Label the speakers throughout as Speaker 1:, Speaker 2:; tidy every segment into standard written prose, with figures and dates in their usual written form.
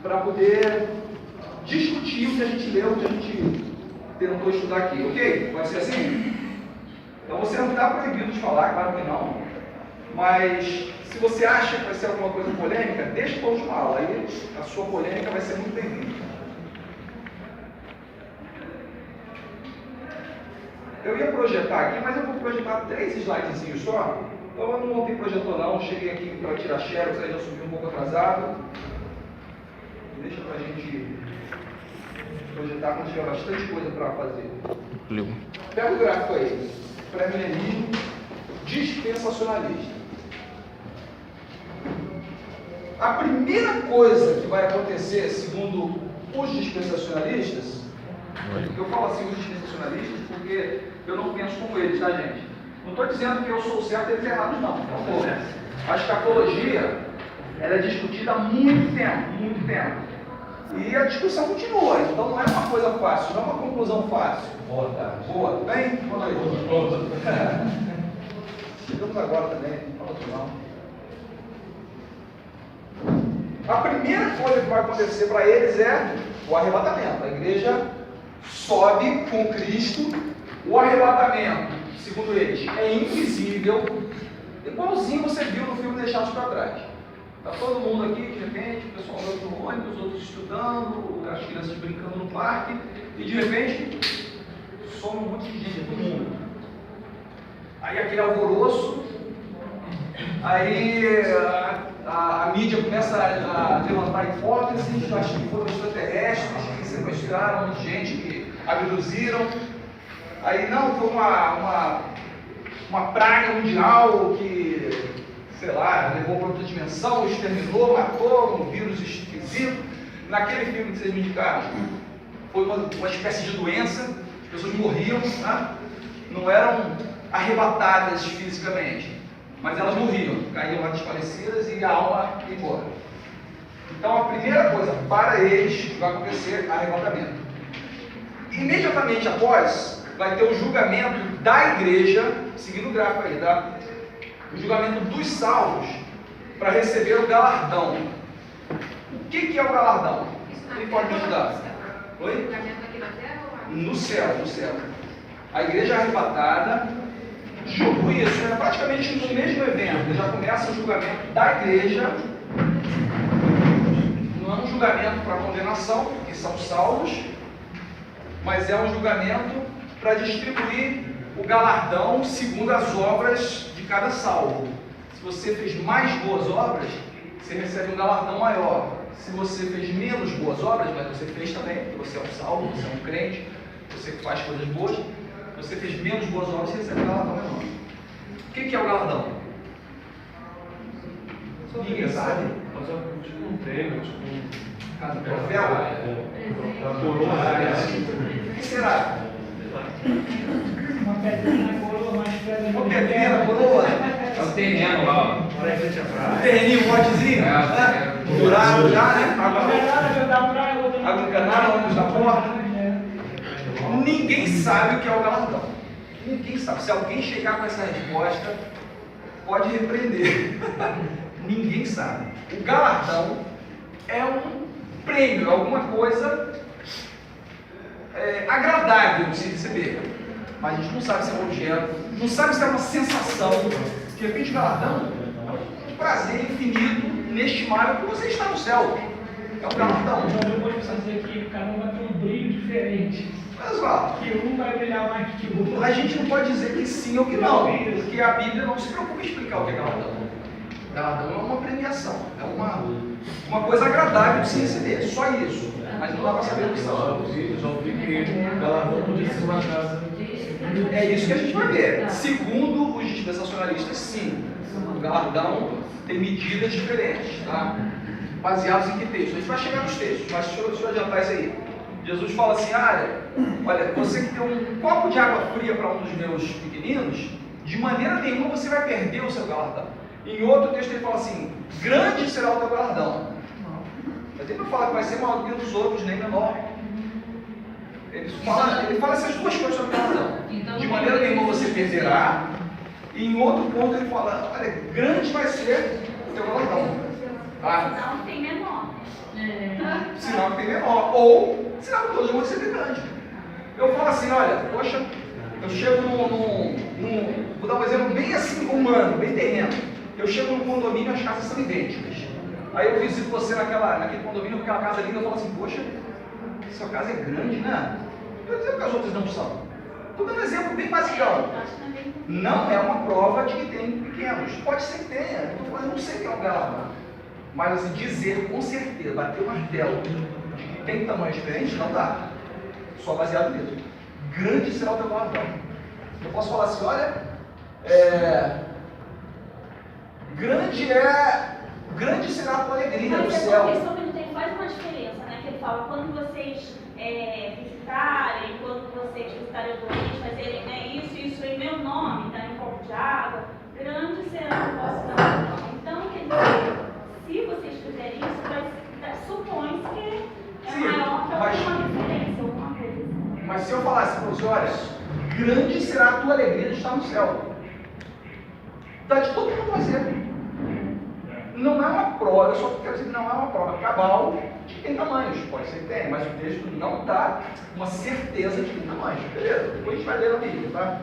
Speaker 1: para poder discutir o que a gente leu, o que a gente tentou estudar aqui, ok? Pode ser assim? Então você não está proibido de falar, claro que não, mas se você acha que vai ser alguma coisa polêmica, deixa para a última aula, aí a sua polêmica vai ser muito bem-vinda. Eu ia projetar aqui, mas eu vou projetar 3 slidezinhos só. Então eu não montei projetor não, cheguei aqui para tirar xerox, aí já subi um pouco atrasado. Deixa pra gente projetar quando tiver bastante coisa para fazer. Pega o gráfico aí. Pré-milenismo dispensacionalista. A primeira coisa que vai acontecer, segundo os dispensacionalistas, eu falo assim os dispensacionalistas porque eu não penso como eles, tá, gente? Não estou dizendo que eu sou certo e eles errados, não. Por favor. A escatologia ela é discutida há muito tempo, muito tempo. E a discussão continua, então não é uma coisa fácil, não é uma conclusão fácil.
Speaker 2: Boa tarde.
Speaker 1: Boa, tudo bem? Boa noite. Chegamos agora também, não fala não. A primeira coisa que vai acontecer para eles é o arrebatamento. A igreja sobe com Cristo. O arrebatamento, segundo eles, é invisível. Igualzinho você viu no filme Deixados para Trás. Está todo mundo aqui, de repente, o pessoal andando no ônibus, outros estudando, as crianças brincando no parque, e de repente, some um monte de gente, todo mundo. Aí aquele alvoroço, aí a mídia começa a levantar hipóteses, acho que foram extraterrestres que sequestraram um monte de gente, que abduziram. Aí não, foi uma praga mundial que, sei lá, levou para outra dimensão, exterminou, matou, um vírus esquisito. Naquele filme que vocês me indicaram, foi uma espécie de doença, as pessoas morriam, tá? Não eram arrebatadas fisicamente, mas elas morriam, caíam lá desfalecidas e a alma ia embora. Então a primeira coisa para eles vai acontecer arrebatamento. Imediatamente após, vai ter o julgamento da igreja, seguindo o gráfico aí, tá? O julgamento dos salvos para receber o galardão. O que é o galardão? Quem pode me ajudar? Oi? No céu, no céu. A igreja arrebatada, julgo isso, é praticamente no mesmo evento. Já começa o julgamento da igreja. Não é um julgamento para condenação, porque são salvos, mas é um julgamento para distribuir o galardão segundo as obras de cada salvo. Se você fez mais boas obras, você recebe um galardão maior. Se você fez menos boas obras, mas você fez também, porque você é um salvo, você é um crente, você faz coisas boas, você fez menos boas obras, você recebe um galardão menor. O que é o galardão? Ninguém sabe.
Speaker 2: Mas é tipo um prêmio, tipo um
Speaker 1: troféu? O que será?
Speaker 3: Uma pedrinha na coroa, mais pedra.
Speaker 1: Uma pedrinha na coroa?
Speaker 4: É o terreno lá, ó.
Speaker 1: Um terreninho, um botezinho, né? Dourado já, né? Água encanada, ônibus da porta. Ninguém sabe o que é o galardão. Ninguém sabe. Se alguém chegar com essa resposta, pode repreender. Ninguém sabe. O galardão é um prêmio, alguma coisa agradável de se receber. Mas a gente não sabe se é um objeto, não sabe se é uma sensação. De repente o galardão é um prazer infinito, inestimável, porque você está no céu. É um galardão.
Speaker 3: Eu vou dizer que cada um vai ter um brilho diferente.
Speaker 1: Olha só.
Speaker 3: Que um vai brilhar mais que o outro.
Speaker 1: A gente não pode dizer que sim ou que não, porque a Bíblia não se preocupa em explicar o que é galardão. Galardão é uma premiação, é uma coisa agradável de se receber, só isso. Mas não dá para saber o que são.
Speaker 2: Já ouvi que galardão podia ser uma casa.
Speaker 1: É isso que a gente vai ver. Segundo os dispensacionalistas, sim. O galardão tem medidas diferentes, tá? Baseados em que texto? A gente vai chegar nos textos, mas deixa eu adiantar isso aí. Jesus fala assim, olha, você que tem um copo de água fria para um dos meus pequeninos, de maneira nenhuma você vai perder o seu galardão. Em outro texto ele fala assim, grande será o teu galardão. Mas ele não fala que vai ser maior do que os outros, nem menor. Ele fala essas duas coisas sobre o galardão. De maneira nenhuma você perderá. E em outro ponto ele fala, olha, grande vai ser o teu galardão.
Speaker 5: Não tem menor.
Speaker 1: sinal que tem menor, ou sinal que todos vão ser grande. Eu falo assim, olha, poxa, eu chego vou dar um exemplo bem assim, humano, bem terreno. Eu chego num condomínio e as casas são idênticas. Aí eu visito você naquele condomínio com aquela casa linda, eu falo assim, poxa, sua casa é grande, né? Eu dizer que as outras não são. Estou dando um exemplo bem basicão. Não é uma prova de que tem pequenos. Pode ser que tenha, eu não sei que é um galardão. Mas assim, dizer com certeza, bater o martelo de que tem tamanhos diferentes, não dá. Só baseado nisso. Grande será o teu galardão. Eu posso falar assim, olha, grande será a tua alegria no céu.
Speaker 5: Mas essa questão faz uma diferença, né? Que ele fala, quando vocês visitarem, quando vocês visitarem o doente, fazerem isso em meu nome, dar um copo de água, grande será o vosso galardão. Então, quer dizer, se vocês fizerem isso, supõe-se que é maior que alguma referência, alguma coisa assim.
Speaker 1: Mas se eu falasse para você, olha, grande será a tua alegria de estar no céu. Dá de todo mundo fazer. Não é uma prova, eu só quero dizer que não é uma prova cabal de que tem tamanhos. Pode ser que tenha, mas o texto não dá uma certeza de que tem tamanhos. Beleza? Depois a gente vai ler na Bíblia, tá?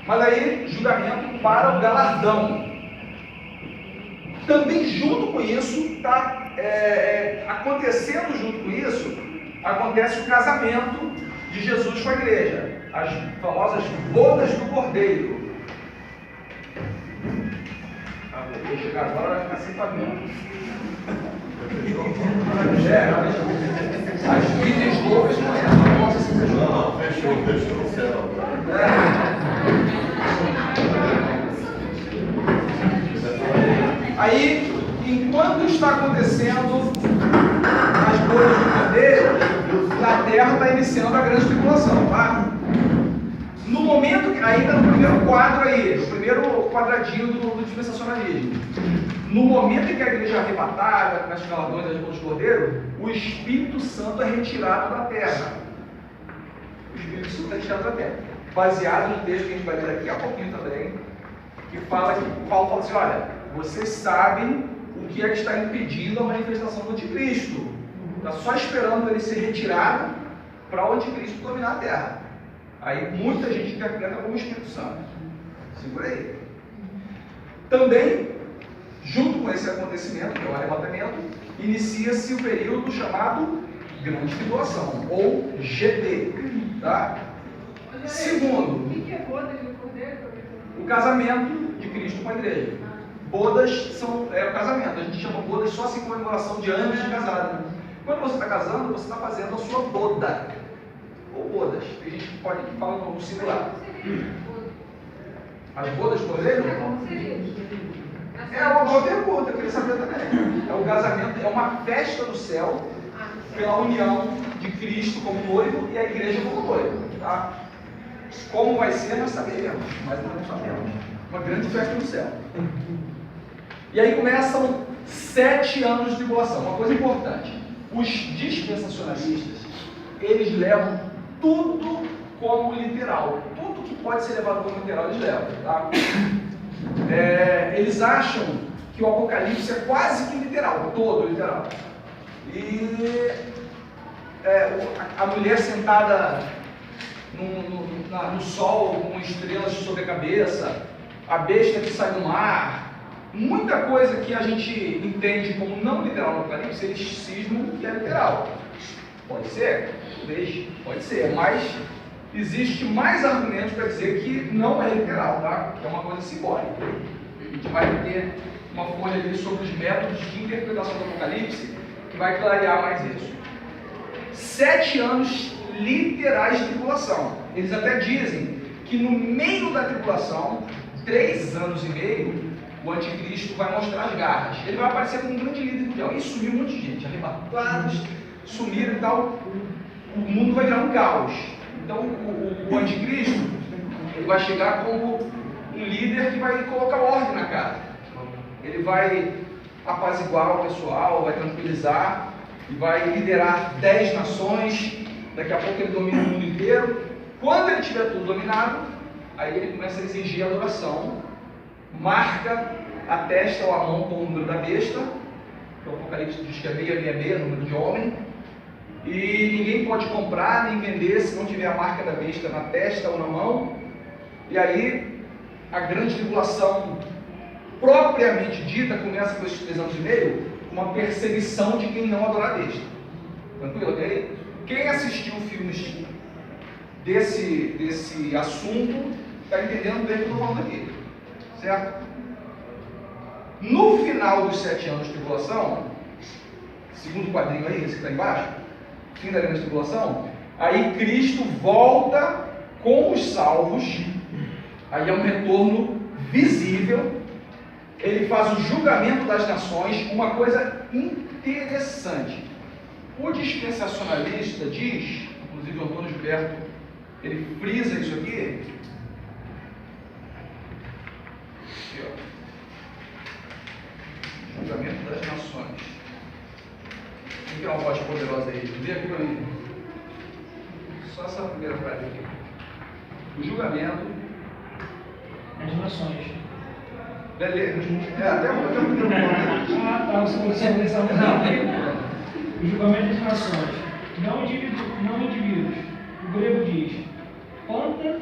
Speaker 1: Mas aí, julgamento para o galardão. Também junto com isso, tá, acontecendo junto com isso, acontece o casamento de Jesus com a igreja. As famosas bodas do Cordeiro. Vou chegar agora, vai ficar sem pavimento. As vídeos loucas não é. Nossa, se fechou.
Speaker 2: Não, fechou no céu.
Speaker 1: Aí, enquanto está acontecendo as bodas do Cordeiro, na terra está iniciando a grande tribulação, tá? No momento que, ainda no primeiro quadro aí, no primeiro quadradinho do dispensacionalismo, no momento em que a igreja é arrebatada, com as galardões das bodas do Cordeiro, o Espírito Santo é retirado da terra. O Espírito Santo é retirado da terra. Baseado no texto que a gente vai ler daqui a pouquinho também, que fala que Paulo fala assim, olha, vocês sabem o que é que está impedindo a manifestação do anticristo. Está só esperando ele ser retirado para o anticristo dominar a terra. Aí muita gente interpreta como o Espírito Santo. Segura aí. Também, junto com esse acontecimento, que é o arrebatamento, inicia-se o período chamado Grande Tribulação, ou GT. Tá? Segundo,
Speaker 6: O que é bodas do Cordeiro?
Speaker 1: o casamento de Cristo com a igreja. Bodas é o casamento. A gente chama bodas só assim comemoração de anos de casado. Né? Quando você está casando, você está fazendo a sua boda. Ou bodas. Tem gente que fala no singular. As bodas do Cordeiro?
Speaker 6: Como seria?
Speaker 1: É uma boa pergunta, eu queria saber também. É o casamento, é uma festa no céu pela união de Cristo como noivo e a igreja como noivo. Tá? Como vai ser, nós saberemos, mas não sabemos. Uma grande festa no céu. E aí começam 7 anos de tribulação. Uma coisa importante: os dispensacionalistas, eles levam tudo como literal. Tudo que pode ser levado como literal, eles levam. Tá? Eles acham que o Apocalipse é quase que literal, todo literal. E a mulher sentada no sol, com estrelas sobre a cabeça, a besta que sai do mar, muita coisa que a gente entende como não literal no Apocalipse, eles cismam que é literal. Pode ser? Talvez, pode ser, mas existe mais argumentos para dizer que não é literal, tá? Que é uma coisa simbólica. A gente vai ter uma folha ali sobre os métodos de interpretação do Apocalipse que vai clarear mais isso. 7 anos literais de tribulação. Eles até dizem que no meio da tribulação, 3 anos e meio, o anticristo vai mostrar as garras. Ele vai aparecer como um grande líder mundial. E sumiu um monte de gente, arrebatados, sumiram e tal. O mundo vai virar um caos. Então o anticristo, ele vai chegar como um líder que vai colocar ordem na casa. Ele vai apaziguar o pessoal, vai tranquilizar e vai liderar 10 nações. Daqui a pouco ele domina o mundo inteiro. Quando ele tiver tudo dominado, aí ele começa a exigir adoração, marca a testa ou a mão com o número da besta, que o Apocalipse diz que é 666, número de homem, E ninguém pode comprar nem vender se não tiver a marca da besta na testa ou na mão. E aí a grande tribulação propriamente dita começa com esses 3 anos e meio, com uma perseguição de quem não adorar a besta. Tranquilo? Ok? Quem assistiu filmes desse assunto está entendendo bem o que eu estou falando aqui. Certo? No final dos 7 anos de tribulação, segundo quadrinho aí, esse que está embaixo, fim da grande tribulação, aí Cristo volta com os salvos, aí é um retorno visível, ele faz o julgamento das nações, uma coisa interessante. O dispensacionalista diz, inclusive o Antônio Gilberto, ele frisa isso aqui, ó. Julgamento das nações. Quem tem uma voz poderosa aí? Vê aqui para mim. Só essa primeira frase aqui. O julgamento
Speaker 3: As nações.
Speaker 1: beleza. Até o
Speaker 3: Ah, tá, você não. O julgamento das nações. Não indivíduos. O grego diz, panta.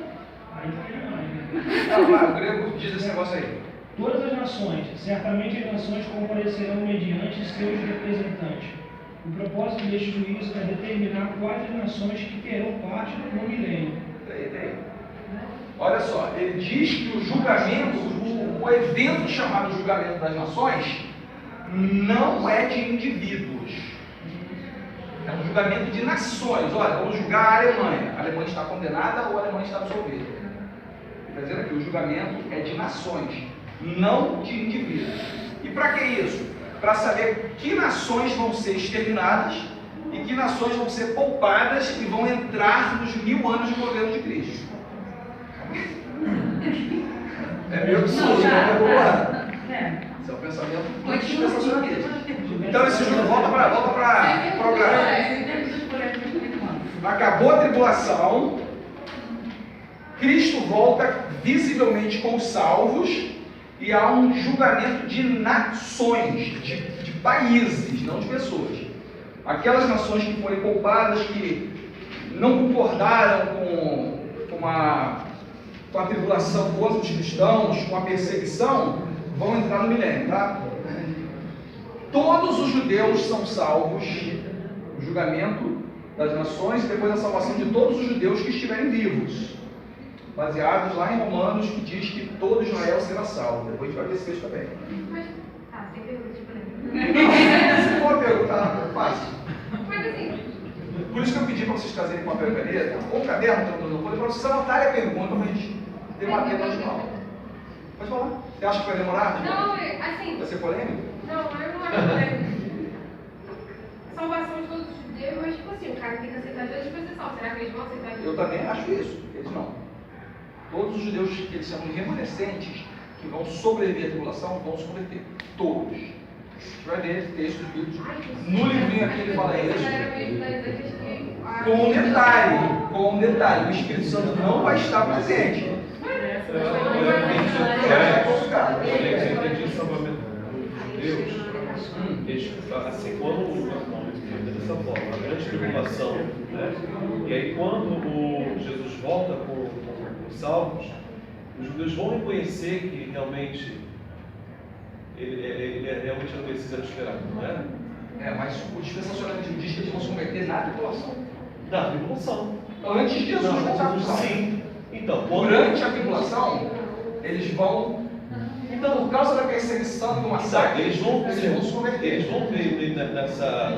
Speaker 3: Aí tá demais, né?
Speaker 1: o grego diz esse negócio aí.
Speaker 3: Todas as nações, certamente as nações comparecerão mediante seus representantes. O propósito deste juízo é determinar quais as nações que terão parte no milênio.
Speaker 1: Tem. Olha só, ele diz que o julgamento, o evento chamado julgamento das nações, não é de indivíduos. É um julgamento de nações. Olha, vamos julgar a Alemanha. A Alemanha está condenada ou a Alemanha está absolvida? Ele está dizendo aqui, o julgamento é de nações, não de indivíduos. E para que isso? Para saber que nações vão ser exterminadas e que nações vão ser poupadas e vão entrar nos 1000 anos de governo de Cristo. É meio absurdo, né? Esse é o pensamento muito dispensacionalista. Então esse jogo volta para o programa. Acabou a tribulação, Cristo volta visivelmente com os salvos e há um julgamento de nações, de países, não de pessoas. Aquelas nações que forem poupadas, que não concordaram com a tribulação contra os cristãos, com a perseguição, vão entrar no milênio, tá? Todos os judeus são salvos, o julgamento das nações e depois a salvação de todos os judeus que estiverem vivos, baseados lá em Romanos, que diz que todo Israel será salvo. Depois a gente vai ver esse texto também.
Speaker 6: Mas, tem pergunta pra
Speaker 1: Não, se for perguntar, é fácil.
Speaker 6: Mas assim,
Speaker 1: Por isso que eu pedi para vocês trazerem papel e caneta, ou caderno, para vocês anotarem a pergunta, para a gente debater no final. Pode falar. Você acha que vai demorar?
Speaker 6: não, assim,
Speaker 1: Vai ser polêmico?
Speaker 6: não, eu não acho salvação de todos os judeus, mas tipo assim, o cara tem que aceitar Deus de exceção. Será que eles vão aceitar Deus?
Speaker 1: Eu também acho isso. Eles não. Todos os judeus que eles chamam de remanescentes, que vão sobreviver à tribulação, vão se converter. Todos. A gente vai ver textos bíblicos. No livrinho aqui ele fala isso. Com um detalhe, o Espírito Santo não vai estar presente.
Speaker 2: Eu entendi o salvamento de Deus. Assim, quando dessa forma, a grande tribulação, né? E aí quando Jesus volta com os salvos, os judeus vão reconhecer que realmente ele é realmente o Messias esperado, não é?
Speaker 1: Mas o dispensacionalismo diz que eles vão se converter na tribulação.
Speaker 2: Na tribulação.
Speaker 1: Antes de Jesus voltar para o salvo.
Speaker 2: Sim. Então,
Speaker 1: Durante a tribulação, eles vão. Então, por causa da perseguição e do massacre,
Speaker 2: eles vão
Speaker 1: se converter.
Speaker 2: Eles vão ver nessa.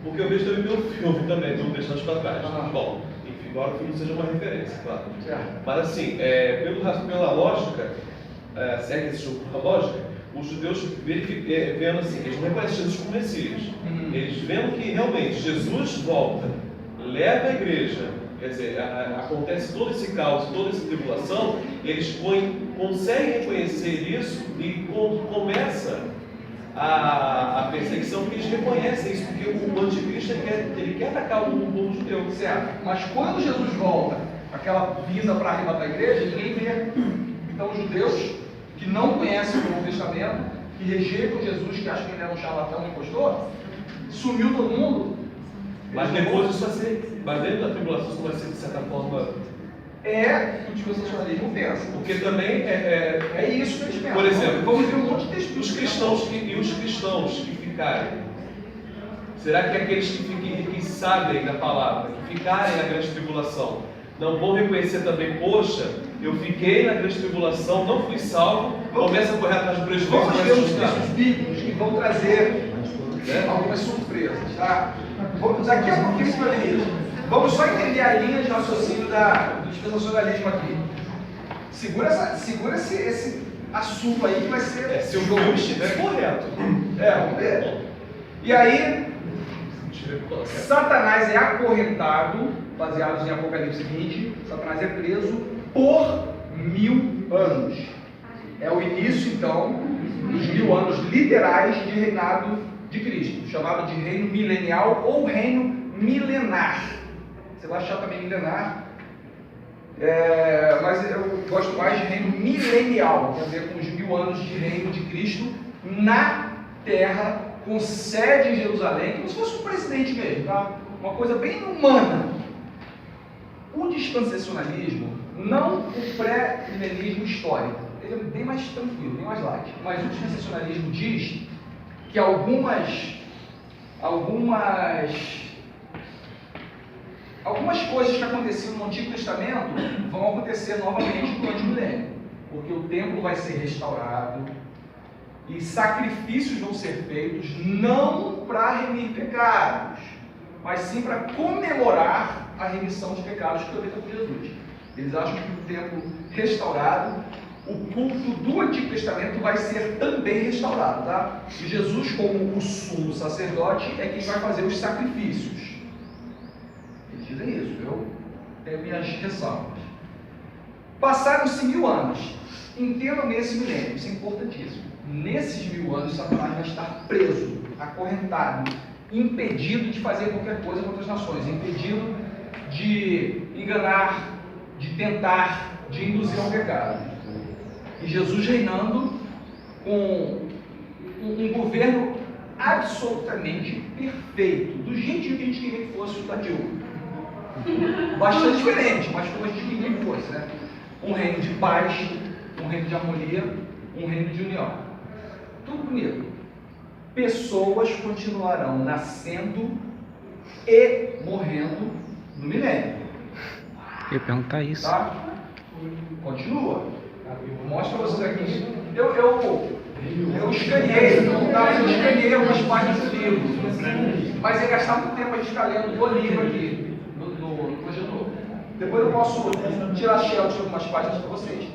Speaker 2: Porque eu vejo também meu filme também, do Deixando para Trás. Bom, enfim, embora o filme seja uma referência, claro. Mas assim, pela lógica, se é que existe uma lógica, os judeus vendo assim, eles não reconhecem Jesus como Messias. Eles vendo que realmente Jesus volta, leva a igreja, quer dizer, acontece todo esse caos, toda essa tribulação, eles conseguem reconhecer isso e começa a perseguição, porque eles reconhecem isso, porque o anticristo ele quer atacar o povo judeu.
Speaker 1: Certo. Mas quando Jesus volta, aquela vinda para arrebatar a igreja, ninguém vê. Então os judeus que não conhecem o Novo Testamento, que rejeitam Jesus, que acham que ele era um charlatão, um impostor, sumiu todo mundo.
Speaker 2: Mas depois isso vai ser, mas dentro da tribulação isso vai ser de certa forma.
Speaker 1: É o dispensacionalismo pensa.
Speaker 2: Porque também
Speaker 1: É isso que eles pensam.
Speaker 2: Por exemplo,
Speaker 1: vamos ver um monte de textos.
Speaker 2: os cristãos que ficarem, será que aqueles que sabem da palavra, que ficarem na grande tribulação, não vão reconhecer também, poxa, eu fiquei na grande tribulação, não fui salvo, começa a correr atrás do prejuízo.
Speaker 1: Vamos ver os textos bíblicos que vão trazer algumas surpresas, tá? Daqui a pouquinho você vai ver isso. Vamos só entender a linha de raciocínio do dispensacionalismo aqui. Segura esse assunto aí que vai ser.
Speaker 2: Se o meu estiver correto.
Speaker 1: Vamos ver. E aí, Satanás é acorrentado, baseados em Apocalipse 20, Satanás é preso por 1000 anos. É o início, então, dos 1000 anos literais de reinado de Cristo, chamado de reino milenial ou reino milenar. Você vai achar também milenar, mas eu gosto mais de reino milenial, tem a ver com os 1000 anos de reino de Cristo na terra, com sede em Jerusalém, como se fosse um presidente mesmo, tá? Uma coisa bem humana. O dispensacionalismo, não o pré-milenismo histórico, ele é bem mais tranquilo, bem mais light, mas o dispensacionalismo diz que algumas coisas que aconteciam no Antigo Testamento vão acontecer novamente no antimilênio, porque o templo vai ser restaurado e sacrifícios vão ser feitos não para remir pecados, mas sim para comemorar a remissão de pecados que foi feita por Jesus. Eles acham que no templo restaurado, o culto do Antigo Testamento vai ser também restaurado, tá? E Jesus, como o sumo sacerdote, é quem vai fazer os sacrifícios. Eles dizem isso, eu tenho minhas ressalvas. Passaram-se 1000 anos. Entendam nesse milênio, isso é importantíssimo. Nesses 1000 anos, Satanás vai estar preso, acorrentado, impedido de fazer qualquer coisa contra as nações, impedido de enganar, de tentar, de induzir ao pecado. E Jesus reinando com um governo absolutamente perfeito, do jeitinho que a gente queria que fosse o da Dilma. Bastante diferente, mas como a gente queria que fosse, né? Um reino de paz, um reino de harmonia, um reino de união. Tudo bonito. Pessoas continuarão nascendo e morrendo no milênio.
Speaker 7: Eu ia perguntar isso.
Speaker 1: Tá? Continua. Mostra pra vocês aqui. Eu escaneei, eu escaneei algumas páginas do livro, mas ia gastar muito tempo a gente ficar lendo o livro aqui no projetor. Depois eu posso tirar shell de algumas páginas para vocês.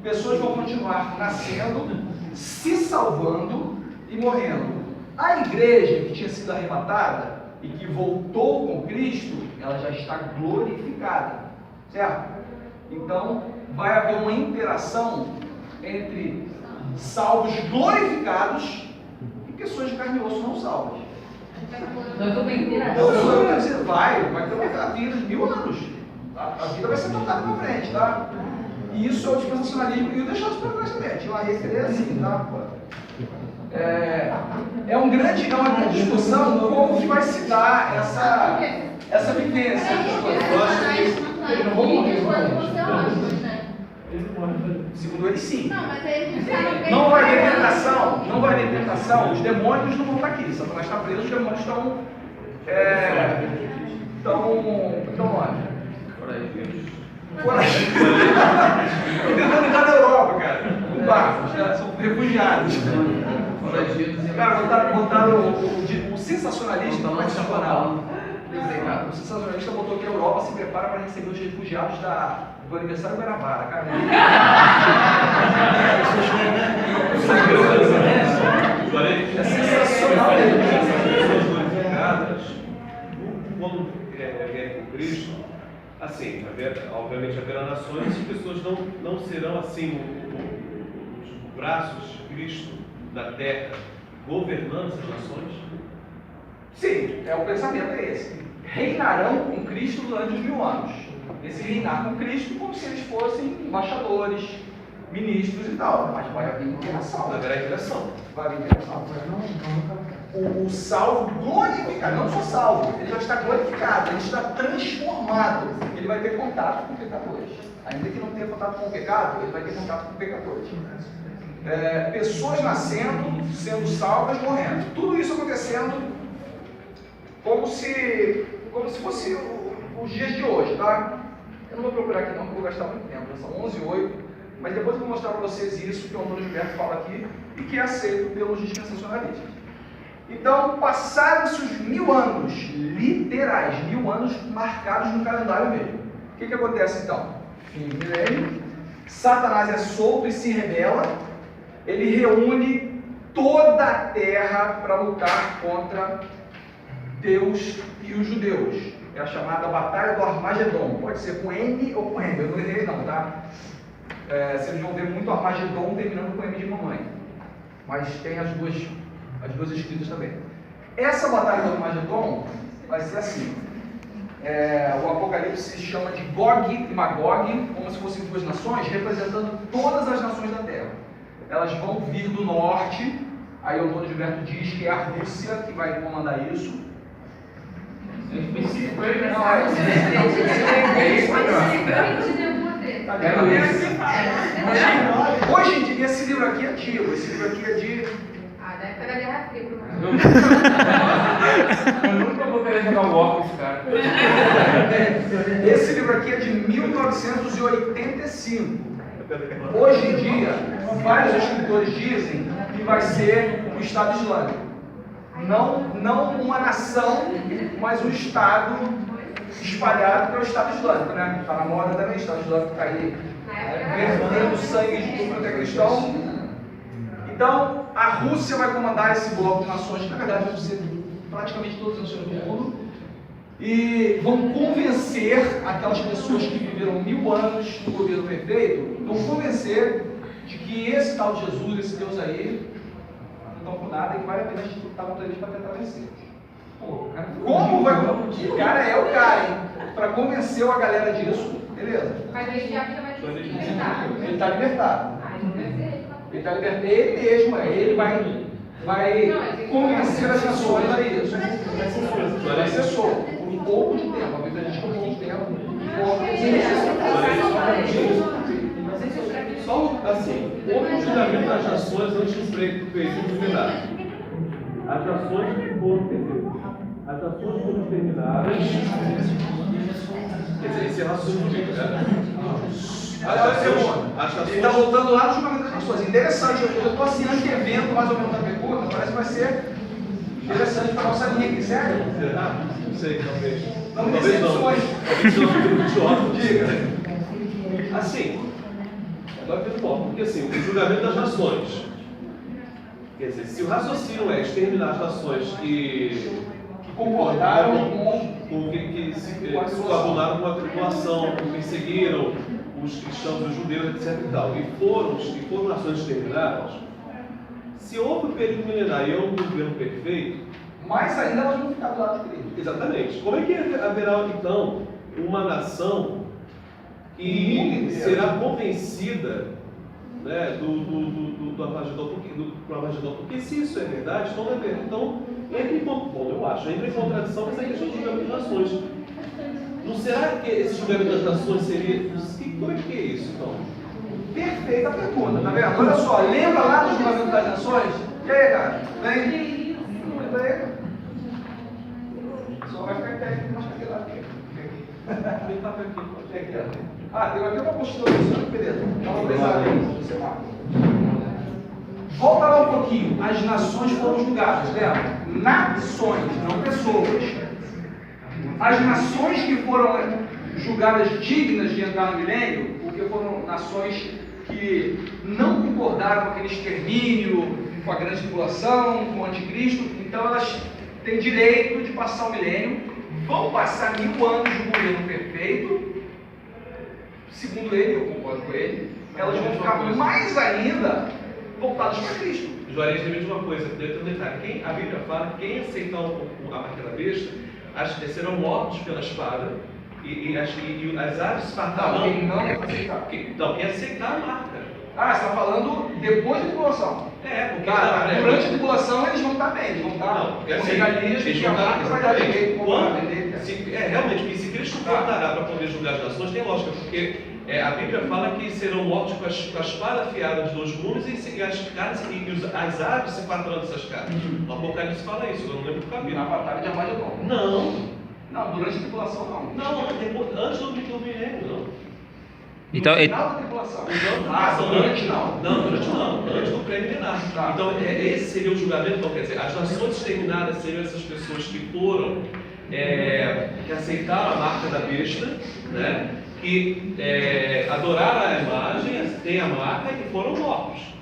Speaker 1: Pessoas vão continuar nascendo, se salvando e morrendo. A igreja que tinha sido arrebatada e que voltou com Cristo, ela já está glorificada, certo? Então, vai haver uma interação entre salvos glorificados e pessoas de carne e osso não salvas.
Speaker 8: Nós vamos interação.
Speaker 1: Então, quer dizer, vai ter uma vida de 1000 anos. Tá? A vida vai ser tocada para frente, tá? E isso é o dispensacionalismo e o deixado para trás também. Tinha uma referência assim, tá? É uma grande discussão como que vai se dar essa vivência.
Speaker 5: Eles não vão morrer quando você acha, né?
Speaker 1: Segundo ele, sim.
Speaker 5: Não, mas aí a gente
Speaker 1: Não vai haver tentação, os demônios não vão estar aqui. Satanás está preso, os demônios estão onde? Foragidos. Estão tentando entrar na Europa, cara. Com barcos, né? São refugiados. Foragidos. Cara, botaram o sensacionalista não sensacional. O sensacionalista botou que a Europa se prepara para receber os refugiados do aniversário Guanabara, cara. É sensacional.
Speaker 2: Quando vierem com Cristo, assim, obviamente haverá nações e pessoas não serão assim os braços de Cristo na terra governando essas nações.
Speaker 1: Sim, o pensamento é esse. Reinarão com Cristo durante os 1000 anos. Esse reinar com Cristo como se eles fossem embaixadores, ministros e tal. Mas vai haver interação.
Speaker 2: Haverá interação.
Speaker 1: Vai haver interação. o salvo glorificado, não só salvo, ele já está glorificado, ele está transformado, ele vai ter contato com pecadores. Ainda que não tenha contato com o pecado, ele vai ter contato com pecadores. Pessoas nascendo, sendo salvas, morrendo. Tudo isso acontecendo como se fosse os dias de hoje, tá? Eu não vou procurar aqui não, porque eu vou gastar muito tempo, já são 11h08, mas depois eu vou mostrar para vocês isso que o Antônio Gilberto fala aqui e que é aceito pelos dispensacionalistas. Então, passaram-se os 1000 anos, literais, 1000 anos marcados no calendário mesmo. O que acontece então? Fim do milênio, Satanás é solto e se rebela, ele reúne toda a terra para lutar contra Deus e os judeus. É a chamada Batalha do Armagedon. Pode ser com M ou com M, eu não errei não, tá? Vocês vão ver muito Armagedon terminando com M de mamãe. Mas tem as duas escritas também. Essa Batalha do Armagedon vai ser assim. O Apocalipse se chama de Gog e Magog, como se fossem duas nações, representando todas as nações da Terra. Elas vão vir do norte, aí o Antônio Gilberto diz que é a Rússia que vai comandar isso. Hoje em dia, esse livro aqui é antigo, esse livro aqui é de...
Speaker 6: da época da Guerra Fria.
Speaker 4: Eu nunca vou querer jogar o óculos, cara.
Speaker 1: Esse livro aqui é de 1985. Hoje em dia, vários escritores dizem que vai ser o Estado Islâmico. Não uma nação, mas um Estado espalhado que é o Estado Islâmico, né? Está na moda também, o Estado Islâmico está aí vertendo sangue de tudo quanto é cristão. Então, a Rússia vai comandar esse bloco de nações, que na verdade vai ser praticamente todas as nações do mundo, e vão convencer aquelas pessoas que viveram 1000 anos no governo perfeito, vão convencer de que esse tal de Jesus, esse Deus aí, não estão com nada e que vale a pena a gente lutar contra eles para tentar vencer. Como vai... O cara é o cara, hein? Para convencer a galera disso, beleza.
Speaker 6: Mas ele já vai te libertar.
Speaker 1: Ele está libertado.
Speaker 6: Então deve ser ele.
Speaker 1: Ele está libertado, ele mesmo, ele vai convencer as nações a isso. Vai ser solto, por um pouco de tempo. A Bíblia diz que por um pouco de tempo.
Speaker 2: Só assim, houve um julgamento das nações antes do período milenar. As nações foram terminadas. Quer dizer, esse é raciocínio bíblico, né?
Speaker 1: Ele está voltando lá no julgamento das nações. Interessante, eu estou assim antevendo mais ou menos a pergunta, parece que vai ser interessante para a nossa linha aqui, sério?
Speaker 2: Não sei, talvez.
Speaker 1: Não decepções.
Speaker 2: Diga. Assim, agora eu volto, porque assim, o julgamento das nações. Quer dizer, se o raciocínio é exterminar as nações que
Speaker 1: concordaram
Speaker 2: que se coadunaram com a tribulação, que perseguiram os cristãos, os judeus, etc. e tal, e foram nações exterminadas, se houve um período milenar e houve um governo perfeito,
Speaker 1: mais ainda elas vão ficar do lado de Cristo.
Speaker 2: Exatamente. Como é que haverá então uma nação que será convencida, né, do Armagedon? Porque se isso é verdade, então entra em contradição com essa questão do julgamento das nações. Não será que esse julgamento das nações seria... Como é que é isso, então?
Speaker 1: Perfeita pergunta, tá vendo? Olha só, lembra lá do julgamento das nações? E aí, cara? Vem. Lembra aí? Só vai ficar técnico, mas fica lá. Tem aqui uma postura, beleza. Vamos pensar aí, você marca. Volta lá um pouquinho. As nações foram julgadas, lembra? Nações, não pessoas. As nações que foram julgadas dignas de entrar no milênio, porque foram nações que não concordaram com aquele extermínio, com a grande tribulação, com o anticristo, então elas têm direito de passar o milênio, vão passar 1000 anos de governo perfeito, segundo ele, eu concordo com ele, elas vão ficar mais ainda voltadas para Cristo.
Speaker 2: Juarez, lembre de uma coisa, dentro do detalhe, a Bíblia fala que quem aceitar a marca da besta, serão mortos pela espada, e as aves espartalarão.
Speaker 1: Quem não aceitar.
Speaker 2: Então, quem aceitar a marca.
Speaker 1: Ah, você está falando depois da tribulação.
Speaker 2: Porque
Speaker 1: durante a tribulação eles vão estar bem, eles vão estar
Speaker 2: Não,
Speaker 1: com
Speaker 2: assim,
Speaker 1: regalias
Speaker 2: eles
Speaker 1: que
Speaker 2: vão
Speaker 1: a
Speaker 2: estar
Speaker 1: marca vai dar direito para
Speaker 2: quando,
Speaker 1: vender.
Speaker 2: realmente, porque se Cristo voltará para poder julgar as nações, tem lógica, porque a Bíblia fala que serão mortos com a espada afiada de 2 gumes e as carnes e as aves se fartarão dessas carnes. No Apocalipse fala isso, eu não lembro do
Speaker 1: Na
Speaker 2: capítulo.
Speaker 1: batalha de Armagedon. Não, durante a tribulação não.
Speaker 2: Não, antes do milênio, não.
Speaker 7: Então,
Speaker 1: No final da tribulação.
Speaker 2: Durante não. Não, durante não. Antes do pré-milenar.
Speaker 1: Tá.
Speaker 2: Então, esse seria o julgamento. Então, quer dizer, as nações exterminadas seriam essas pessoas que foram, que aceitaram a marca da besta, né? Que adoraram a imagem, têm a marca e foram mortos.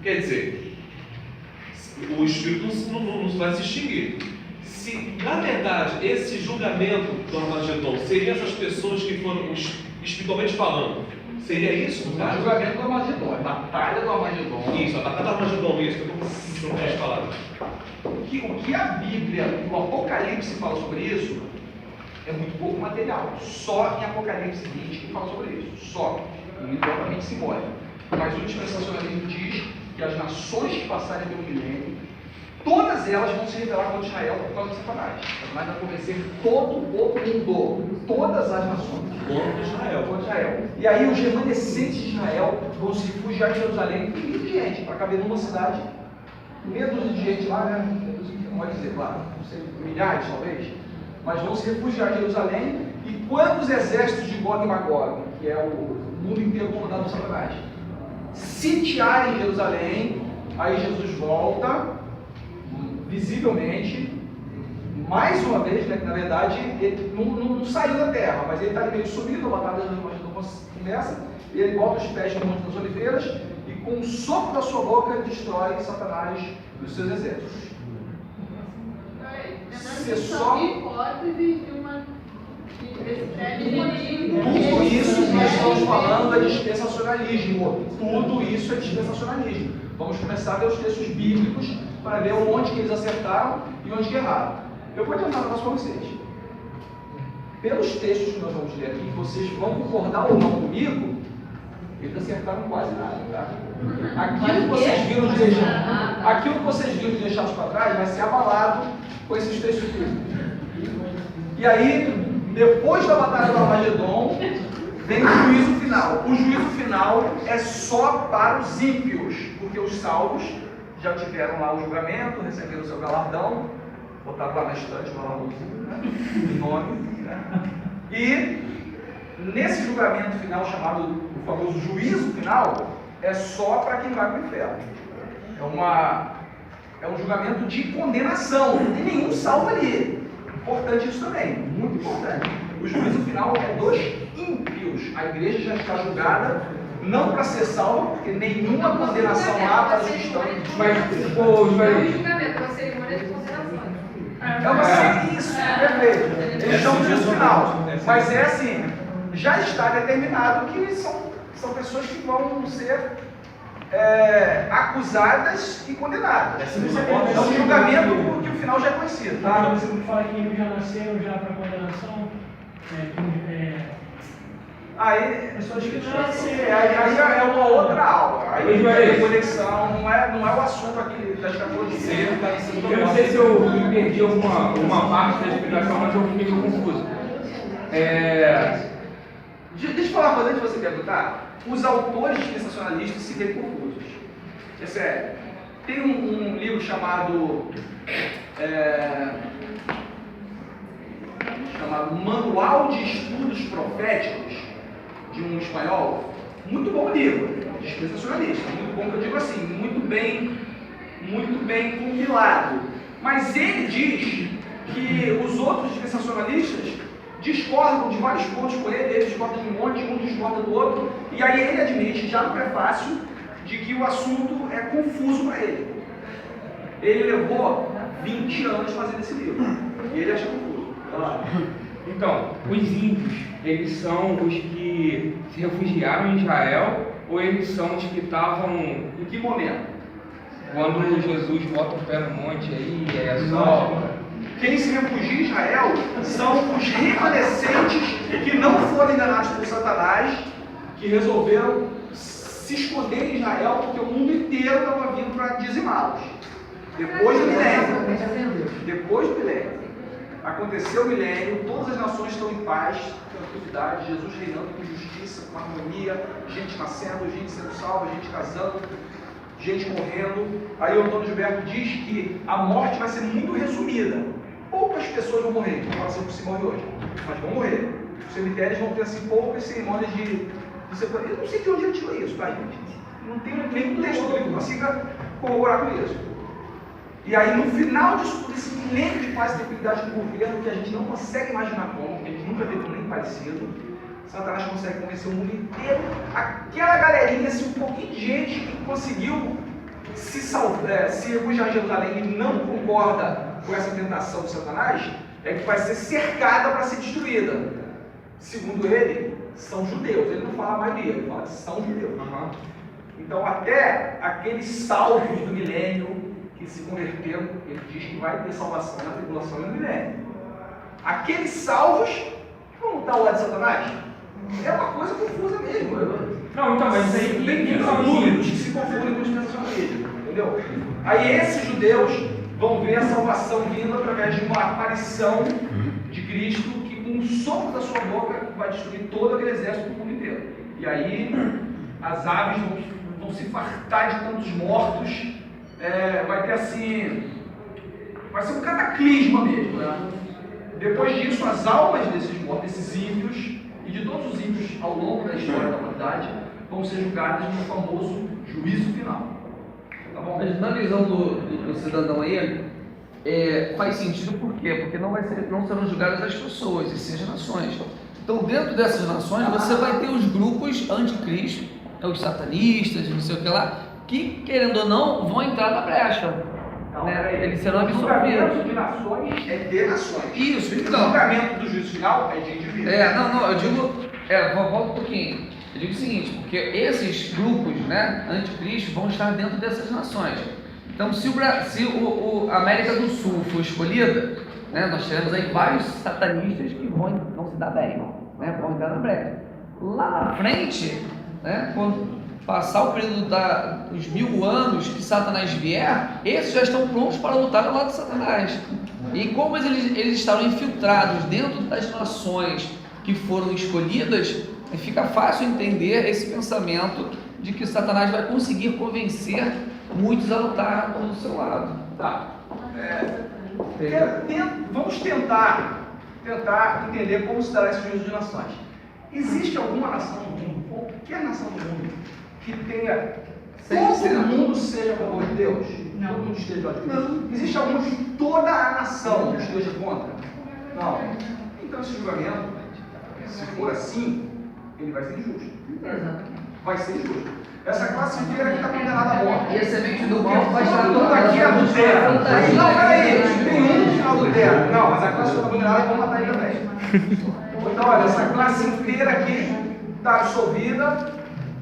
Speaker 2: Quer dizer, o espírito não vai se extinguir. Se, na verdade, esse julgamento do Armagedon seriam essas pessoas que foram, espiritualmente falando, seria isso, no
Speaker 1: O
Speaker 2: caso?
Speaker 1: julgamento do Armagedon, a batalha do Armagedon.
Speaker 2: Isso, a batalha do Armagedon, isso que eu não posso falar.
Speaker 1: O que a Bíblia, o Apocalipse fala sobre isso, é muito pouco material. Só em Apocalipse 20 que fala sobre isso. Só. E totalmente simbólico. Mas o dispensacionalismo diz que as nações que passarem pelo milênio, todas elas vão se rebelar contra Israel por causa de Satanás. Satanás vai convencer todo o mundo, todas as nações. Contra Israel. E aí os remanescentes de Israel vão se refugiar em Jerusalém. Tem muita gente, para caber numa cidade, meia dúzia de gente lá, né? Não pode dizer, claro, não sei, milhares talvez, mas vão se refugiar em Jerusalém. E quando os exércitos de Gog e Magog, que é o mundo inteiro comandado por Satanás, sitiarem Jerusalém, aí Jesus volta visivelmente, mais uma vez, né, que na verdade ele não saiu da terra, mas ele está meio subindo, a batalha do Armagedon começa, e ele bota os pés no Monte das Oliveiras e com um sopro da sua boca destrói Satanás e os seus exércitos.
Speaker 6: Você só hipóteses de uma
Speaker 1: Tudo isso que nós estamos falando é dispensacionalismo. Tudo isso é dispensacionalismo. Vamos começar a ver os textos bíblicos para ver onde que eles acertaram e onde que erraram. Eu vou adiantar um negócio para vocês. Pelos textos que nós vamos ler aqui, vocês vão concordar ou não comigo, eles acertaram quase nada, tá? Aquilo que vocês viram de deixar para trás vai ser abalado com esses textos bíblicos. E aí, depois da batalha do Armagedon, vem o juízo final. O juízo final é só para os ímpios, porque os salvos já tiveram lá o julgamento, receberam o seu galardão, botaram lá na estante o galardãozinho, né? O nome, né? E nesse julgamento final, chamado o famoso juízo final, é só para quem vai para o inferno. É um julgamento de condenação, não tem nenhum salvo ali. Importante isso também, muito importante. O juízo final é dos ímpios. A igreja já está julgada, não para ser salva, porque nenhuma condenação há para os que estão em
Speaker 6: Mas o julgamento, uma cerimônia de condenação.
Speaker 1: É uma série, isso, perfeito. Eles estão no juízo final. Mas é assim, já está determinado que são pessoas que vão ser acusadas e condenadas. É um julgamento que o final já é conhecido, tá?
Speaker 3: Você não fala que eles já nasceram já para condenação?
Speaker 1: Aí
Speaker 3: pessoas que nasceram.
Speaker 1: Aí é uma outra aula. Aí
Speaker 4: Mas,
Speaker 1: é conexão, não é o assunto aqui da escatologia.
Speaker 4: Eu não sei se eu me perdi alguma parte da explicação, mas eu fiquei meio confuso.
Speaker 1: Deixa eu falar uma coisa antes de você perguntar. Os autores dispensacionalistas se veem confusos. É sério. Tem um livro chamado Manual de Estudos Proféticos, de um espanhol. Muito bom livro, dispensacionalista. Muito bom, que eu digo assim, muito bem compilado. Mas ele diz que os outros dispensacionalistas discordam de vários pontos com ele discorda de um monte, um discorda do outro, e aí ele admite, já no prefácio, de que o assunto é confuso para ele. Ele levou 20 anos fazendo esse livro, e ele acha confuso.
Speaker 4: Então, os ímpios, eles são os que se refugiaram em Israel, ou eles são os que estavam...
Speaker 1: Em que momento?
Speaker 4: Quando Jesus bota o pé no monte aí, é só...
Speaker 1: Quem se refugia em Israel são os remanescentes que não foram enganados por Satanás, que resolveram se esconder em Israel porque o mundo inteiro estava vindo para dizimá-los. Depois do milênio, aconteceu o milênio, todas as nações estão em paz, tranquilidade, Jesus reinando com justiça, com harmonia, gente nascendo, gente sendo salva, gente casando, gente morrendo. Aí o Antônio Gilberto diz que a morte vai ser muito resumida. Poucas pessoas vão morrer, em relação ao que se morre hoje, mas vão morrer. Os cemitérios vão ter assim poucas cerimônias de sepultamento. Eu não sei de onde ele tirou isso, tá, gente? Não tem nenhum texto que consiga corroborar com isso. E aí, no final disso tudo, esse milênio de paz e tranquilidade do governo, que a gente não consegue imaginar como, que a gente nunca viu nem parecido, Satanás consegue convencer o mundo inteiro, aquela galerinha, assim, um pouquinho de gente que conseguiu se refugiar em Jerusalém e não concorda com essa tentação de Satanás, é que vai ser cercada para ser destruída. Segundo ele, são judeus. Ele não fala a maioria, ele fala que são judeus. Então, até aqueles salvos do milênio que se converteram, ele diz que vai ter salvação na tribulação e no milênio. Aqueles salvos vão estar ao lado de Satanás? É uma coisa confusa mesmo.
Speaker 4: Não, então, mas isso aí
Speaker 1: tem números que se confundem com os pensamento, entendeu? Aí esses judeus vão ver a salvação vindo através de uma aparição de Cristo que, com um sopro da sua boca, vai destruir todo aquele exército do mundo inteiro. E aí as aves vão se fartar de tantos mortos. Vai ter assim, vai ser um cataclisma mesmo, né? Depois disso, as almas desses mortos, desses ímpios e de todos os ímpios ao longo da história da humanidade vão ser julgadas no famoso juízo final. Tá bom?
Speaker 9: Mas na visão do cidadão aí, faz sentido por quê? Porque não serão julgadas as pessoas, e sim as nações. Então, dentro dessas nações, você vai ter os grupos anticristo, os satanistas, não sei o que lá, que, querendo ou não, vão entrar na brecha. Né? Eles serão absorvidos.
Speaker 1: O julgamento de nações é de nações.
Speaker 9: Isso,
Speaker 1: então.
Speaker 9: então.
Speaker 1: O julgamento do juízo final é de indivíduos.
Speaker 9: Eu digo, volta um pouquinho. Eu digo o seguinte, porque esses grupos, né, anticristo, vão estar dentro dessas nações. Então, se a América do Sul for escolhida, né, nós teremos aí vários satanistas que vão se dar bem, né, vão entrar na brecha. Lá na frente, né, quando passar o período dos 1000 anos que Satanás vier, esses já estão prontos para lutar ao lado de Satanás. E como eles estarão infiltrados dentro das nações que foram escolhidas, fica fácil entender esse pensamento de que Satanás vai conseguir convencer muitos a lutar do seu lado.
Speaker 1: Tá. Vamos tentar entender como se dará esse juízo de nações. Existe alguma nação do mundo, qualquer nação do mundo, que tenha todo mundo seja a favor de Deus? Não. Todo mundo esteja de Deus? Não. Existe alguma que toda a nação esteja contra? Não. Então esse julgamento, se for assim, ele vai ser injusto. Vai ser injusto. Essa classe inteira aqui está condenada à morte.
Speaker 9: E a semente do mal vai estar
Speaker 1: toda aqui adultera. Não, peraí, tem um que adultera. Não, mas a classe toda condenada vão matar ele também. Então, olha, essa classe inteira aqui está absolvida,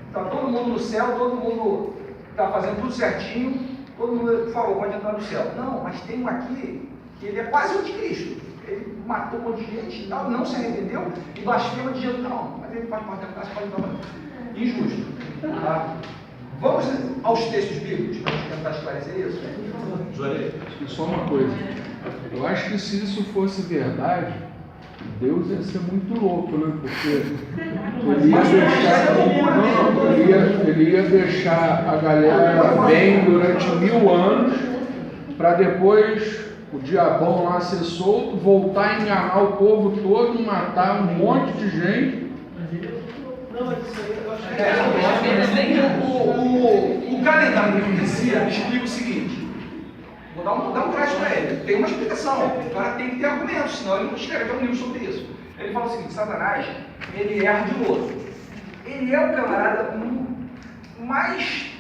Speaker 1: está todo mundo no céu, todo mundo está fazendo tudo certinho, todo mundo, por favor, pode entrar no céu. Não, mas tem um aqui que ele é quase o anticristo. Ele matou um monte de gente e tal, não se arrependeu e blasfema de Jesus. Não, mas ele faz parte da classe, pode entrar. Injusto. Tá? Vamos aos textos bíblicos para tentar esclarecer isso?
Speaker 10: Só uma coisa. Eu acho que se isso fosse verdade, Deus ia ser muito louco, né? Porque ele ia deixar a galera bem durante 1000 anos, para depois o diabão lá ser solto, voltar a enganar o povo todo, matar um monte de gente.
Speaker 1: O calendário da profecia explica o seguinte. Vou dar um crédito para ele. Tem uma explicação. O cara tem que ter argumentos, senão ele não escreveu um livro sobre isso. Ele fala o seguinte: Satanás, ele é ardiloso. Ele é o camarada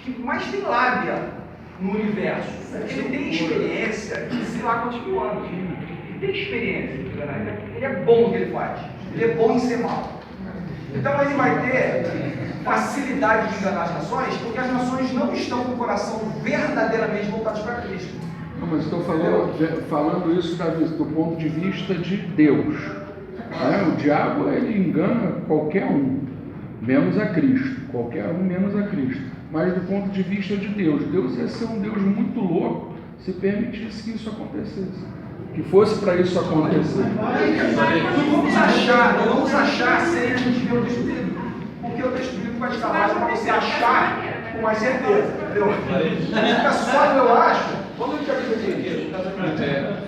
Speaker 1: que mais tem lábia no universo. Ele tem experiência de sei lá quantos mil anos. Ele tem experiência. Ele é bom no que ele faz. Ele é bom em ser mal. Então ele vai ter facilidade de enganar as nações, porque as nações não estão com o coração verdadeiramente voltados para Cristo.
Speaker 10: Não, mas estou falando isso, Davi, do ponto de vista de Deus. O diabo, ele engana qualquer um, menos a Cristo. qualquer um, menos a Cristo. Mas do ponto de vista de Deus, Deus ia ser um Deus muito louco se permitisse que isso acontecesse. Que fosse para isso acontecer.
Speaker 1: Não vamos achar sem a gente ver o texto bíblico. Porque o texto bíblico vai estar mais para você achar com mais certeza. Entendeu? Fica só no eu acho. Vamos ver o que a Bíblia diz.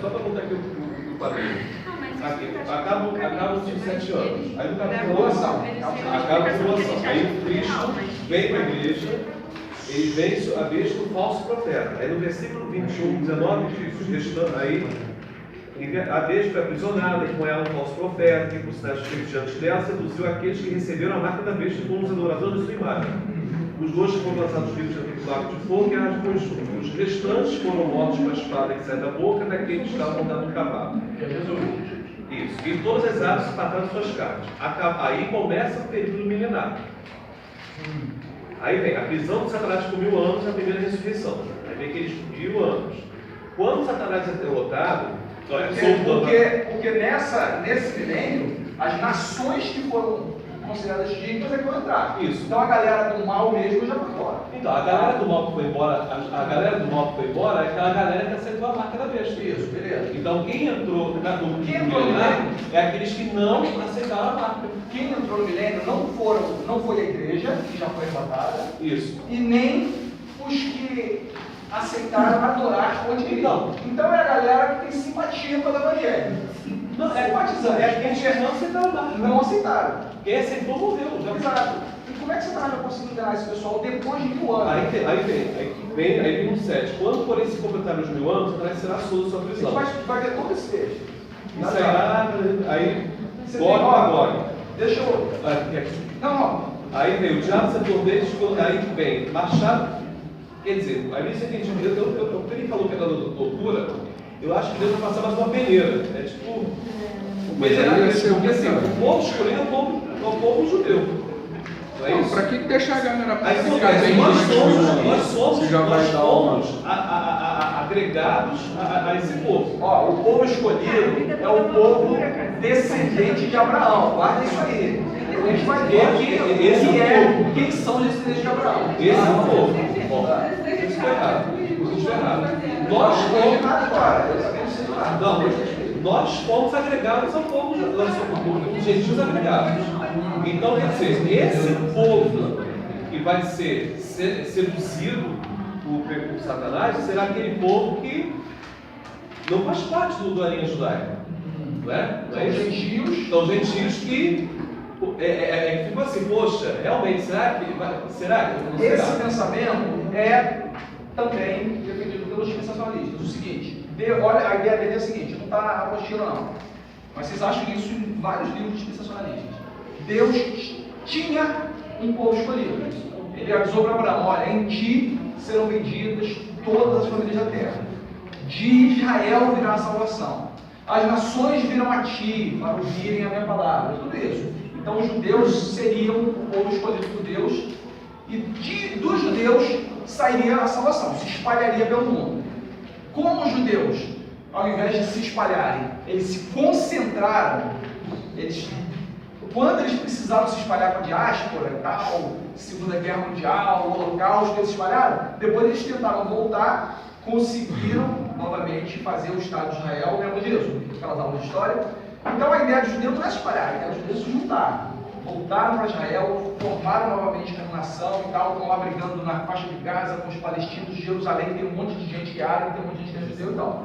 Speaker 2: Só para contar aqui o padrão. Acaba os 17 anos. Aí no capítulo acaba a tribulação. Aí Cristo vem para a igreja, ele vence a vez do falso profeta. Aí no versículo 21, 19 diz, aí a vez foi aprisionada e com ela um falso profeta, que por sinais feitos diante dela seduziu aqueles que receberam a marca da besta como os adoradores da sua imagem. Os dois foram lançados vivos naquele lago de fogo e as consumiu. Os restantes foram mortos com a espada que sai da boca daquele que estava montado no cavalo. Isso. E todas as aves se mataram suas carnes. Aí começa o período milenar. Aí vem a prisão de Satanás por 1000 anos e a primeira ressurreição. Aí vem aqueles 1000 anos. Quando Satanás é derrotado,
Speaker 1: porque nesse milênio, as nações que foram consideradas dignas é que vão entrar.
Speaker 2: Isso.
Speaker 1: Então a galera do mal mesmo já foi embora.
Speaker 2: Então, a galera do mal que foi embora, é aquela galera que aceitou a marca da besta.
Speaker 1: Isso, beleza.
Speaker 2: Então quem entrou no milênio é aqueles que não aceitaram a marca.
Speaker 1: Quem entrou no milênio não foi a igreja, que já foi arrebatada.
Speaker 2: Isso.
Speaker 1: E nem os que aceitaram adorar o anticristo. Então é a galera que tem simpatia pelo evangelho.
Speaker 2: Não, é simpatizante. É aqueles que não aceitaram a marca.
Speaker 1: Não aceitaram.
Speaker 2: Quem aceitou morreu.
Speaker 1: Exato. E como é que você está conseguindo enganar esse pessoal depois de 1000 anos?
Speaker 2: Aí vem no 7. Quando porém se completarem os 1000 anos, Satanás será solto sua prisão.
Speaker 1: Vai ver todo esse texto.
Speaker 2: Aí agora.
Speaker 1: Deixa eu. Não.
Speaker 2: Aí vem o diabo se deles, aí vem Machado. Quer dizer, aí você entende, quando ele falou que era loucura, eu acho que Deus vai passar mais uma peneira. É tipo. Porque assim, o povo escolhido é o povo judeu. Não é isso?
Speaker 10: Para que deixar a galera
Speaker 2: aí
Speaker 10: ficar bem
Speaker 2: nós somos agregados a esse povo.
Speaker 1: Ó, o povo escolhido é o povo descendente de Abraão. Guarda isso aí. A gente vai ver quem são os descendentes de Abraão.
Speaker 2: Esse é o povo. Isso é errado. Nós fomos agregados ao povo, nós somos gentios agregados. Então, quer dizer, esse povo que vai ser seduzido por Satanás será aquele povo que não faz parte da linha judaica. Não é? Não é isso? São gentios que ficam assim, poxa, realmente, será que
Speaker 1: esse pensamento é também defendido pelos dispensacionalistas. O seguinte, olha, a ideia dele é a seguinte, não está na apostila não, mas vocês acham isso em vários livros dispensacionalistas. Deus tinha um povo escolhido. Ele avisou para Abraão, olha, em ti serão benditas todas as famílias da terra. De Israel virá a salvação. As nações virão a ti para ouvirem a minha palavra. Tudo isso. Então os judeus seriam o povo escolhido por Deus e dos judeus sairia a salvação, se espalharia pelo mundo. Como os judeus, ao invés de se espalharem, eles se concentraram, quando eles precisaram se espalhar para a diáspora e tal, Segunda Guerra Mundial, o Holocausto, eles se espalharam, depois eles tentaram voltar, conseguiram novamente fazer o Estado de Israel, lembra disso? Aquelas aulas de história. Então a ideia de judeu não é se espalhar, a ideia de judeu é se juntar. Voltaram para Israel, formaram novamente como nação e tal, estão lá brigando na faixa de Gaza com os palestinos de Jerusalém, tem um monte de gente que é árabe, tem um monte de gente que é judeu e tal.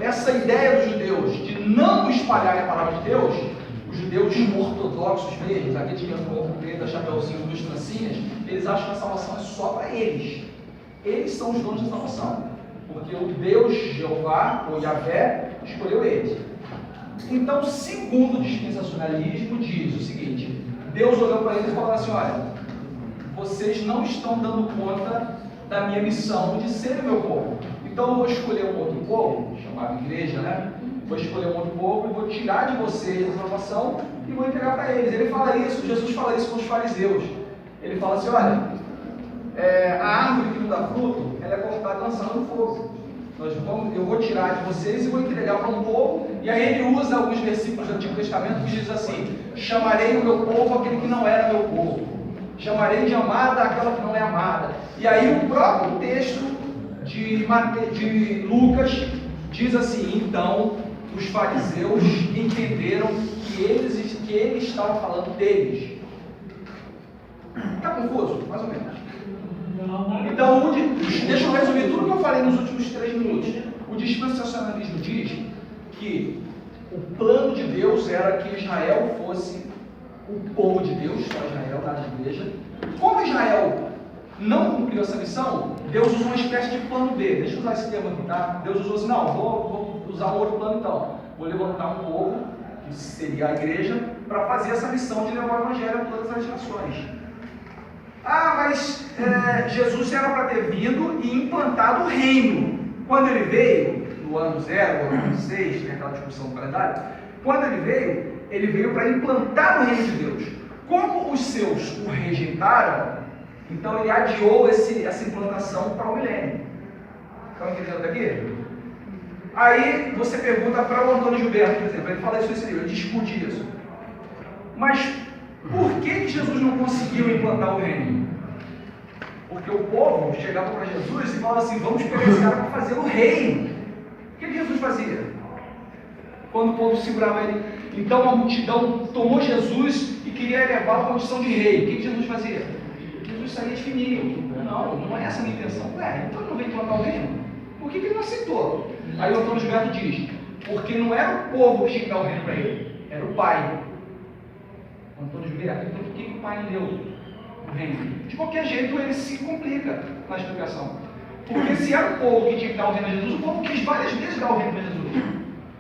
Speaker 1: Essa ideia dos judeus de não espalhar a palavra de Deus, os judeus ortodoxos mesmo, aqueles que andam com preto, chapeuzinho, duas trancinhas, eles acham que a salvação é só para eles. Eles são os donos da salvação, porque o Deus Jeová, ou Yahvé, escolheu eles. Então, segundo o dispensacionalismo, diz o seguinte: Deus olhou para eles e falou assim: olha, vocês não estão dando conta da minha missão de ser o meu povo. Então eu vou escolher um outro povo, chamado igreja, né? Vou escolher um outro povo e vou tirar de vocês a salvação e vou entregar para eles. Ele fala isso, Jesus fala isso com os fariseus. Ele fala assim: olha, a árvore que não dá fruto, ela é cortada e lançada no fogo. Eu vou tirar de vocês e vou entregar para um povo. E aí ele usa alguns versículos do Antigo Testamento que diz assim: chamarei o meu povo aquele que não era meu povo, chamarei de amada aquela que não é amada. E aí o próprio texto de Lucas diz assim: então os fariseus entenderam que ele estava falando deles. Está confuso? Mais ou menos. Então, deixa eu resumir tudo que eu falei nos últimos 3 minutos. O dispensacionalismo diz que o plano de Deus era que Israel fosse o povo de Deus, só Israel, da igreja. Como Israel não cumpriu essa missão, Deus usou uma espécie de plano B. Deixa eu usar esse termo aqui, tá? Deus usou assim: não, vou usar um outro plano então. Vou levantar um povo, que seria a igreja, para fazer essa missão de levar o evangelho a todas as nações. Mas Jesus era para ter vindo e implantado o reino. Quando ele veio, no ano 0, no ano 6, tem aquela discussão do calendário, quando ele veio para implantar o reino de Deus. Como os seus o rejeitaram, então ele adiou essa implantação para o milênio. Estão entendendo daqui? Aí você pergunta para o Antônio Gilberto, por exemplo, ele fala isso nesse livro, ele discute isso. Mas por que Jesus não conseguiu implantar o reino? Porque o povo chegava para Jesus e falava assim: vamos pegar esse cara para fazer o reino. O que Jesus fazia? Quando o povo segurava ele, então a multidão tomou Jesus e queria elevá-lo à condição de rei. O que Jesus fazia? Jesus saía de fininho. Não é essa a minha intenção. Então ele não veio implantar o reino? Por que ele não aceitou? Aí o Antônio Gilberto diz: porque não era o povo que tinha que dar o reino para ele, era o pai. Antônio Gilberto, então por que o pai não deu o reino? De qualquer jeito ele se complica na explicação. Porque se era o povo que tinha que dar o reino a Jesus, o povo quis várias vezes dar o reino para Jesus,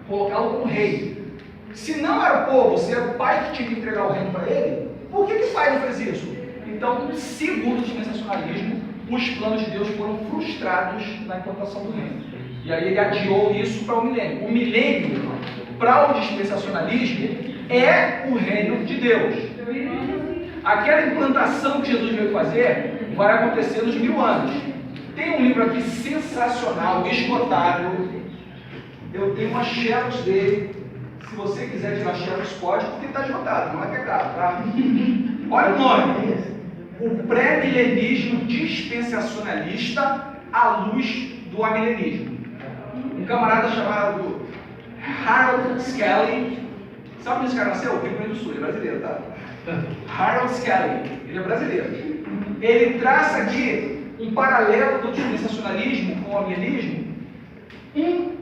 Speaker 1: colocá-lo como rei. Se não era o povo, se era o pai que tinha que entregar o reino para ele, por que o pai não fez isso? Então, segundo o dispensacionalismo, os planos de Deus foram frustrados na implantação do reino. E aí ele adiou isso para o milênio. O milênio, para o dispensacionalismo, é o reino de Deus. Aquela implantação que Jesus veio fazer vai acontecer nos 1000 anos. Tem um livro aqui sensacional, esgotável. Eu tenho uma xerox dele. Se você quiser tirar xerox, pode, porque está esgotado, não é pecado, tá? Olha o nome: o pré-milenismo dispensacionalista à luz do amilenismo. Um camarada chamado Harold Skelly. Sabe onde esse cara nasceu? Rio Grande do Sul, ele é brasileiro, tá? Harold Skelly, ele é brasileiro. Ele traça aqui um paralelo do dispensacionalismo com o amilenismo, um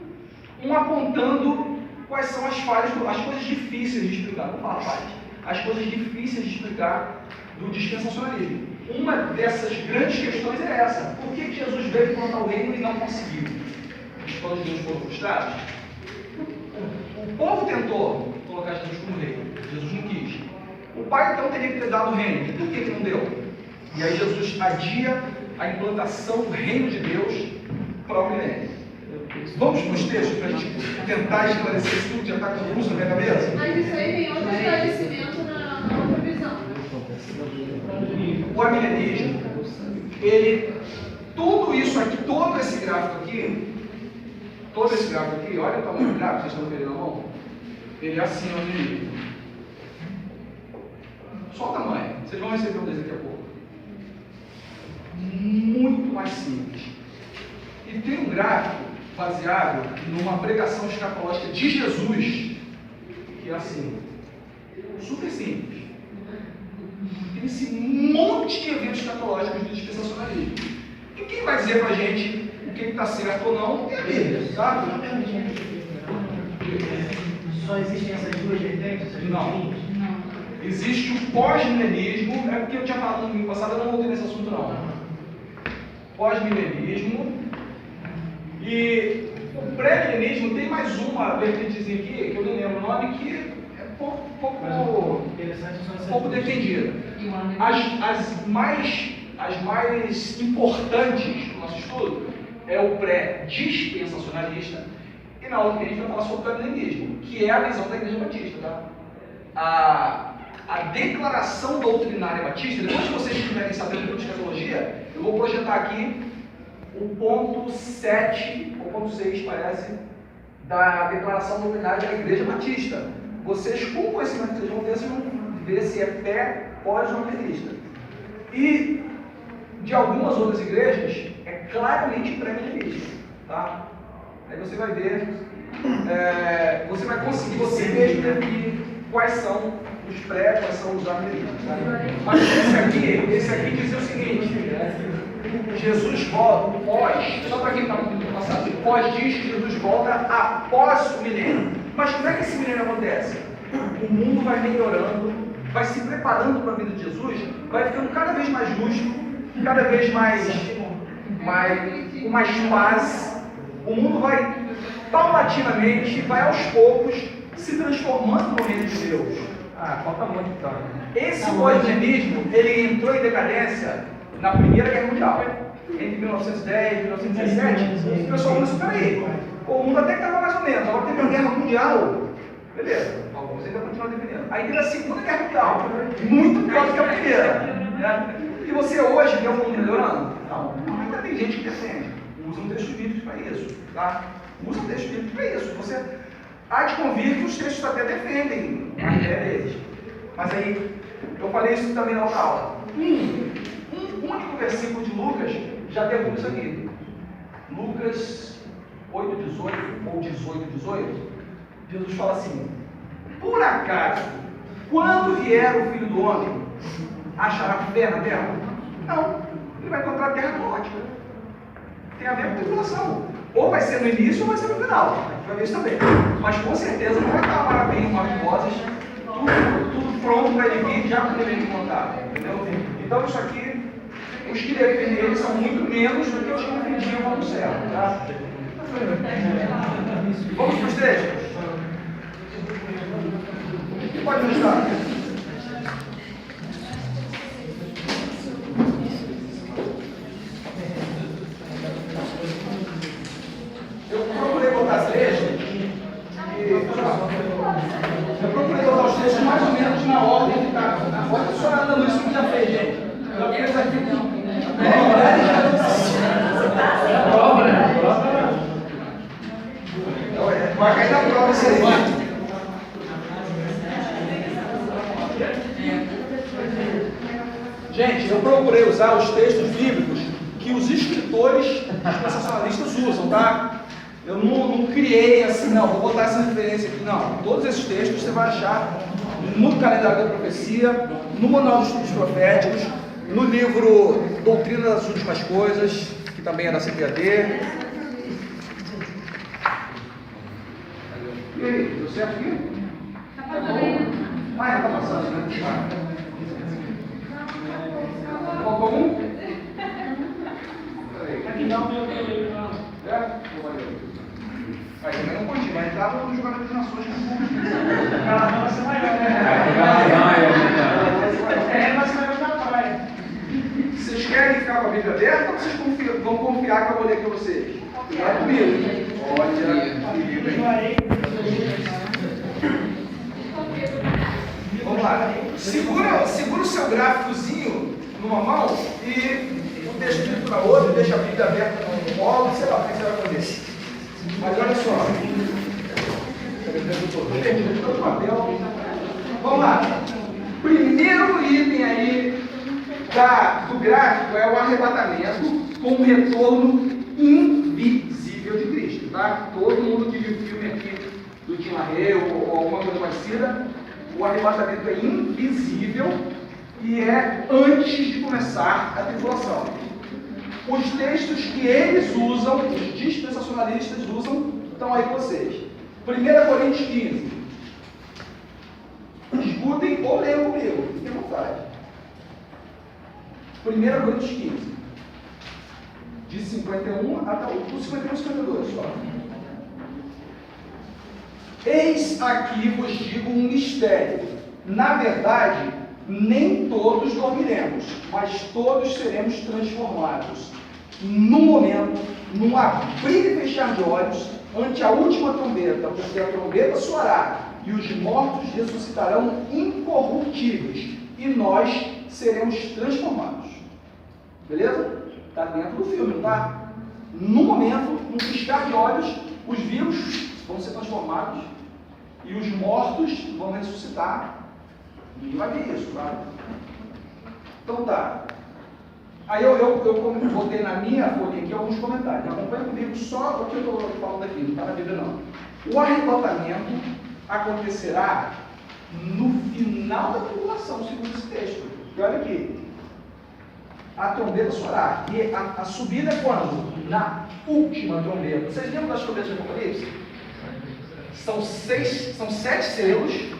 Speaker 1: apontando quais são as falhas, as coisas difíceis de explicar. Vou falar falhas. As coisas difíceis de explicar do dispensacionalismo. Uma dessas grandes questões é essa: por que Jesus veio implantar o reino e não conseguiu? Os planos de Deus foram frustrados? O povo tentou colocar Jesus como rei, Jesus não quis. O pai então teria que ter dado o reino, e por que não deu? E aí Jesus adia a implantação do reino de Deus para o milênio. Vamos para os textos para a gente tentar esclarecer isso tudo, já está confuso na minha cabeça?
Speaker 6: Mas isso aí tem outro esclarecimento na outra visão.
Speaker 1: O amilenismo, tudo isso aqui, todo esse gráfico aqui, olha o tamanho do gráfico, vocês estão vendo na mão? Ele é assim, ó, só o tamanho. Vocês vão receber um desenho daqui a pouco. Muito mais simples. E tem um gráfico baseado numa pregação escatológica de Jesus, que é assim, super simples. Tem esse monte de eventos escatológicos do dispensacionalismo. E quem vai dizer pra gente o que está certo ou não é a Bíblia, sabe?
Speaker 3: Só existem essas duas vertentes?
Speaker 1: Não. Existe o pós-milenismo, é porque eu tinha falado no domingo passado, eu não voltei nesse assunto não. Pós-milenismo. E o pré-milenismo tem mais uma vertentezinha aqui, que eu não lembro o nome, que é pouco defendida. As mais importantes do nosso estudo é o pré-dispensacionalista, e na outra que a gente vai falar sobre o pré-milenismo, que é a visão da Igreja Batista, tá? A declaração doutrinária batista, depois que vocês estiverem sabendo de escatologia, eu vou projetar aqui o ponto 7, ou ponto 6, parece, da declaração doutrinária da Igreja Batista. Vocês, com conhecimento que vocês vão ter, vocês vão ver se é pré, pós ou medievalista. E de algumas outras igrejas, é claramente pré-medievalista. Tá? Aí você vai ver, você vai conseguir você mesmo definir quais são os pré, quais são os amedievistas. Tá? Mas esse aqui diz o seguinte: Jesus volta, pós, só para quem está no passado, pós diz que Jesus volta após o milênio. Mas como é que esse milênio acontece? O mundo vai melhorando, vai se preparando para a vida de Jesus, vai ficando cada vez mais justo, cada vez com mais paz. O mundo vai paulatinamente, vai aos poucos se transformando no reino de Deus.
Speaker 4: Falta muito então.
Speaker 1: Esse pós-milenismo, ele entrou em decadência na Primeira Guerra Mundial. Entre 1910 e 1917, o pessoal falou assim: peraí, o mundo até que estava mais ou menos, agora teve a Guerra Mundial. Beleza, alguns ainda continuam defendendo. Aí teve a Segunda Guerra Mundial, muito pior do que a primeira. Né? E você hoje vê o mundo melhorando? Não, ainda tem gente que defende. Usa um texto bíblico para isso. Tá? Usa um texto bíblico para isso. Você há de convir que os textos até defendem a ideia deles. Mas aí, eu falei isso também na outra aula. Um único versículo de Lucas já derruba isso aqui. Lucas 8:18 ou 18:18. Jesus fala assim: por acaso, quando vier o Filho do Homem, achará fé na terra? Não, ele vai encontrar a terra caótica. Tem a ver com tribulação. Ou vai ser no início ou vai ser no final. A gente vai ver isso também. Mas com certeza não vai estar maravilhas, maravilhosas, tudo pronto para ele vir já quando ele vem encontrar. Entendeu? Então isso aqui, os que defendem ele são muito menos do que os que defendiam no céu. Tá? Vamos para os textos? O que pode nos ajudar? Eu procurei botar os textos mais ou menos na ordem que está. Olha só andando isso que já fez, gente. Já fez aqui. Prova, né? Vai cair na prova isso aí. Gente, eu procurei usar os textos bíblicos que os escritores dispensacionalistas usam, tá? Eu não criei assim, não, vou botar essa referência aqui, não. Todos esses textos você vai achar no Calendário da Profecia, no Manual dos Estudos Proféticos, no livro Doutrina das Últimas Coisas, que também é da CPAD. E aí, deu certo aqui?
Speaker 6: Tá passando aí.
Speaker 1: Tá passando, né? Faltou um?
Speaker 3: Aqui dá o meu dele, não.
Speaker 1: Aí também não pode, vai entrar no jogador de nações que
Speaker 3: Ela vai ser maior, né? Vai ser maior na praia.
Speaker 1: Vocês querem ficar com a Bíblia aberta ou vocês vão confiar que eu vou ler com vocês? Vai comigo. Vamos lá. Segura o seu gráficozinho numa mão e o texto escrito na outra, deixa a Bíblia aberta no colo, sei lá o que você vai fazer. Mas olha só. Vamos lá. Primeiro item aí do gráfico é o arrebatamento com o retorno invisível de Cristo. Tá? Todo mundo que viu o filme aqui do Tim LaHaye ou alguma coisa parecida, o arrebatamento é invisível e é antes de começar a tribulação. Os textos que eles usam, os dispensacionalistas usam, estão aí com vocês. 1 Coríntios 15. Escutem ou leiam comigo, fiquem à vontade. 1 Coríntios 15. De 51 até o 51 e 52 só. Eis aqui vos digo um mistério. Na verdade, nem todos dormiremos, mas todos seremos transformados. Num momento, num abrir e fechar de olhos, ante a última trombeta, porque a trombeta soará, e os mortos ressuscitarão incorruptíveis, e nós seremos transformados. Beleza? Está dentro do filme, não está? no momento, num piscar de olhos, os vivos vão ser transformados e os mortos vão ressuscitar. E vai ver isso, claro. Então tá. Aí eu botei na minha folha aqui alguns comentários. Acompanha comigo só o que eu estou falando aqui, não está na Bíblia não. O arrebatamento acontecerá no final da tribulação, segundo esse texto. E olha aqui. A trombeta soará. E a subida é quando? Na última trombeta. Vocês lembram das trombetas de Apocalipse? São 7 selos,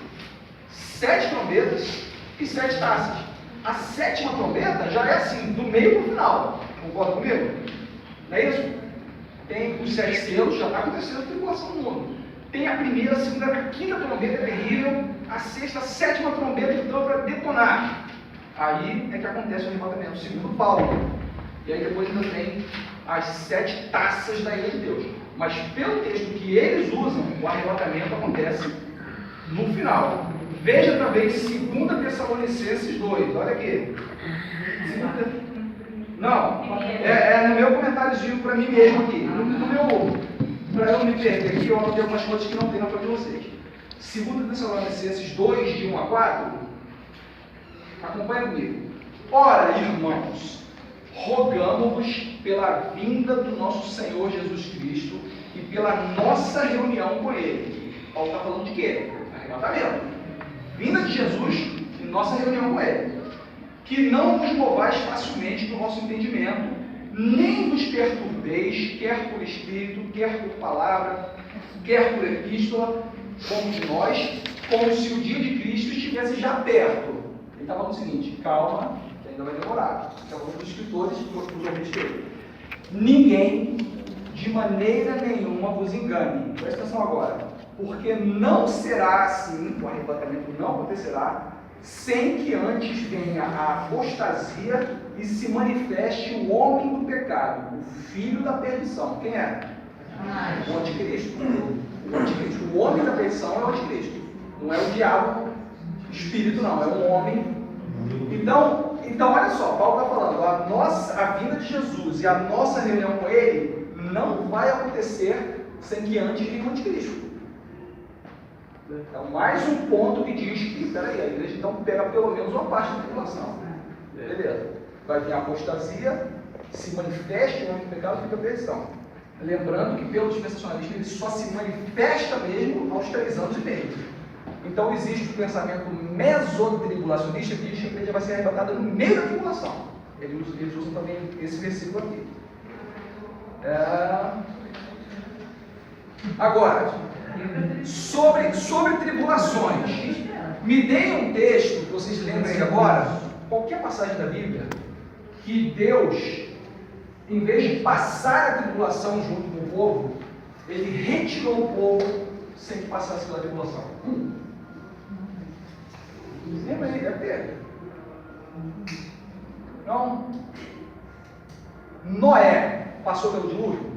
Speaker 1: 7 trombetas e 7 taças. A 7ª trombeta já é assim, do meio para o final. Concorda comigo? Não é isso? Tem os 7 selos, já está acontecendo a tribulação do mundo. Tem a primeira, a segunda, a 5ª trombeta terrível, a 6ª, a 7ª trombeta então para detonar. Aí é que acontece o arrebatamento, segundo Paulo. E aí depois ainda tem as 7 taças da ira de Deus. Mas pelo texto que eles usam, o arrebatamento acontece no final. Veja também 2 Tessalonicenses 2, olha aqui. Não, é no meu comentáriozinho para mim mesmo aqui. Para eu não me perder aqui, eu anotei algumas coisas que não tem na folha de vocês. 2 Tessalonicenses 2, de 1 a 4, acompanha comigo. Ora, irmãos, rogamos-vos pela vinda do nosso Senhor Jesus Cristo e pela nossa reunião com Ele. Paulo está falando de quê? Arrebatamento. Vinda de Jesus e nossa reunião com Ele. Que não vos movais facilmente do vosso entendimento, nem vos perturbeis, quer por espírito, quer por palavra, quer por epístola, como de nós, como se o dia de Cristo estivesse já perto. Ele está falando o seguinte: calma, que ainda vai demorar. Está falando dos escritores, dos ouvintes dele. Ninguém, de maneira nenhuma, vos engane. Presta atenção agora. Porque não será assim, o arrebatamento não acontecerá, sem que antes venha a apostasia e se manifeste o homem do pecado, o filho da perdição. Quem é? O anticristo. O anticristo. O homem da perdição é o anticristo. Não é o diabo, espírito não, é um homem. Então olha só, Paulo está falando, a vinda de Jesus e a nossa reunião com Ele não vai acontecer sem que antes venha o anticristo. Então, mais um ponto que diz que, peraí, a igreja então pega pelo menos uma parte da tribulação. Beleza. Vai vir a apostasia, se manifeste o homem do pecado e fica a perdição. Lembrando que pelo dispensacionalismo ele só se manifesta mesmo aos 3 anos e meio. Então existe o pensamento mesotribulacionista que diz que a igreja vai ser arrebatada no meio da tribulação. Eles usam também esse versículo aqui. Agora, sobre tribulações, me deem um texto que vocês lembrem agora, qualquer passagem da Bíblia, que Deus, em vez de passar a tribulação junto com o povo, Ele retirou o povo sem que passasse pela tribulação. Lembra aí, deve ter. Não. Noé passou pelo dilúvio?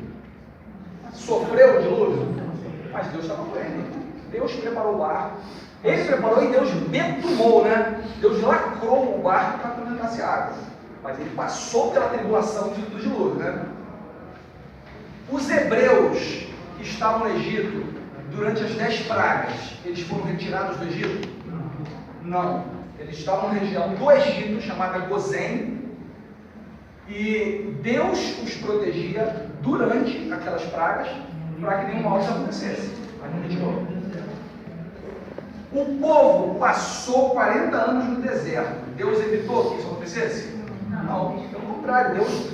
Speaker 1: Sofreu o dilúvio? Mas Deus estava com ele. Deus preparou o barco. Ele preparou e Deus betumou, né? Deus lacrou o barco para que não entrasse água. Mas ele passou pela tribulação do dilúvio, né? Os hebreus que estavam no Egito durante as 10 pragas, eles foram retirados do Egito? Não. Eles estavam na região do Egito, chamada Gozém, e Deus os protegia durante aquelas pragas para que nenhum mal acontecesse. Mas não retirou. O povo passou 40 anos no deserto. Deus evitou que isso acontecesse? Não. Pelo contrário, Deus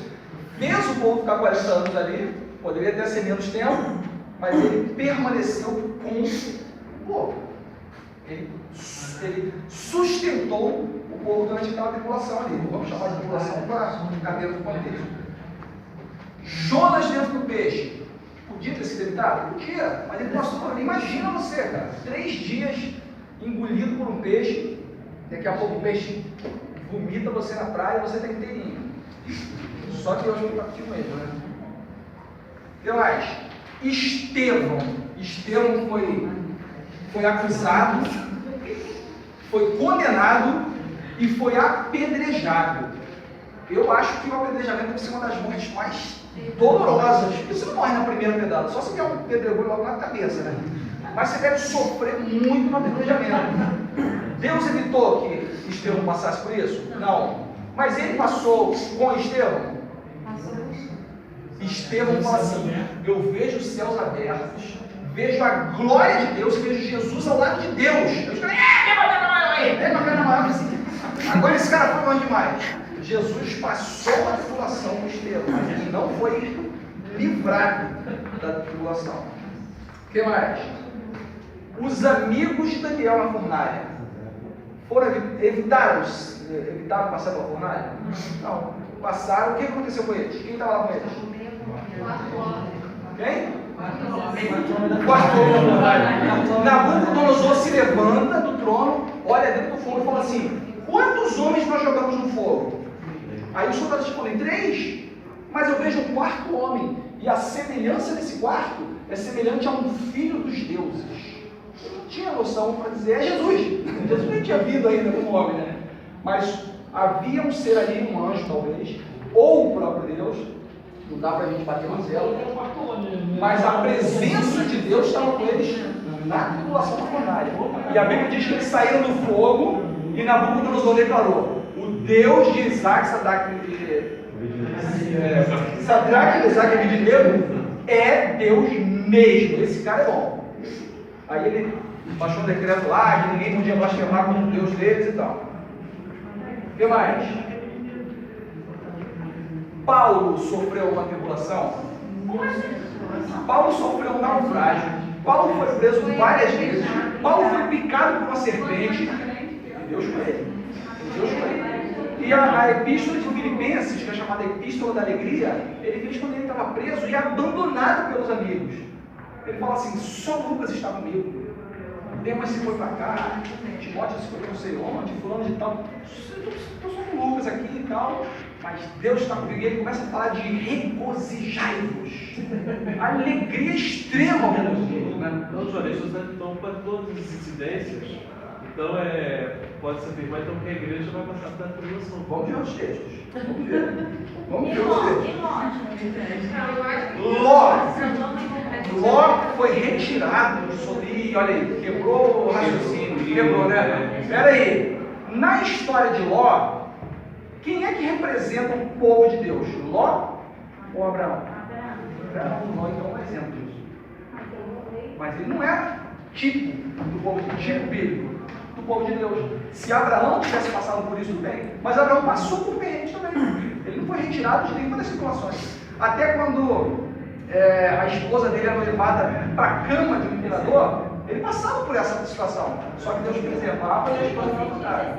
Speaker 1: fez o povo ficar 40 anos ali. Poderia até ser menos tempo, mas ele permaneceu com o povo. Ele sustentou o povo durante aquela tribulação ali. Vamos chamar de tribulação para ficar dentro do contexto. Jonas dentro do peixe. Podia ter sido evitado? Podia, mas ele passou por ali. Imagina você, cara, 3 dias engolido por um peixe, daqui a pouco o peixe vomita você na praia e você está inteirinho. Só que hoje eu estou aqui mesmo, né? O que mais? Estevão foi acusado, foi condenado e foi apedrejado. Eu acho que o apedrejamento deve ser uma das mortes mais dolorosas. Você não morre na primeira pedrada, só se der um pedregulho logo na cabeça, né? Mas você deve sofrer muito no apedrejamento. Deus evitou que Estevão passasse por isso? Não. Mas ele passou com Estevão? Estevão fala assim: eu vejo os céus abertos, vejo a glória de Deus, vejo Jesus ao lado de Deus. Eu falei, assim. Agora esse cara foi longe demais. Jesus passou a tribulação com Estevão, mas ele não foi livrado da tribulação. O que mais? Os amigos de Daniel na fornalha evitaram passar pela fornalha? Não. Passaram. O que aconteceu com eles? Quem estava lá com eles? Quem? Nabucodonosor se levanta do trono, olha dentro do fogo e fala assim: quantos homens nós jogamos no fogo? Aí os soldados respondem: 3. Mas eu vejo um quarto homem, e a semelhança desse quarto é semelhante a um filho dos deuses. Eu não tinha noção para dizer: é Jesus. Jesus nem tinha vindo ainda como homem, né? Mas havia um ser ali, um anjo talvez, ou o próprio Deus. Não dá para a gente bater no céu, mas a presença de Deus estava com eles na tribulação da fornalha. E a Bíblia diz que eles saíram do fogo e Nabucodonosor declarou: o Deus de Isaac, Sadraque e Abednego é Deus mesmo. Esse cara é bom. Aí ele baixou um decreto lá que ninguém podia blasfemar contra o Deus deles e tal. O que mais? Paulo sofreu uma tribulação? Paulo sofreu um naufrágio. Paulo foi preso várias vezes. Paulo foi picado por uma serpente. E Deus com ele. E a epístola de Filipenses, que é chamada Epístola da Alegria, ele fez quando ele estava preso e abandonado pelos amigos. Ele fala assim: só Lucas está comigo. Demas se foi para cá, Timóteo se foi para não sei onde, fulano de tal. Estou só com Lucas aqui e tal. Mas Deus está comigo. E ele começa a falar de regozijai-vos. Alegria extrema, né?
Speaker 2: Não, João, isso estão para todas as incidências. Então, pode se afirmar então, que a igreja vai passar pela tribulação.
Speaker 1: Vamos ver os textos. Vamos ver os textos. Ló foi retirado de Sodoma. Olha aí, quebrou o raciocínio. Quebrou, né? Espera aí. Na história de Ló, quem é que representa o povo de Deus? Ló ou Abraão? Abraão. Ló então é um exemplo disso. Mas ele não era tipo do povo de Deus, tipo bíblico do povo de Deus. Se Abraão tivesse passado por isso, tudo bem. Mas Abraão passou por perrengues também. Ele não foi retirado de nenhuma das situações. Até quando a esposa dele era levada para a cama de um imperador, ele passava por essa situação. Só que Deus preservava e a esposa não voltava.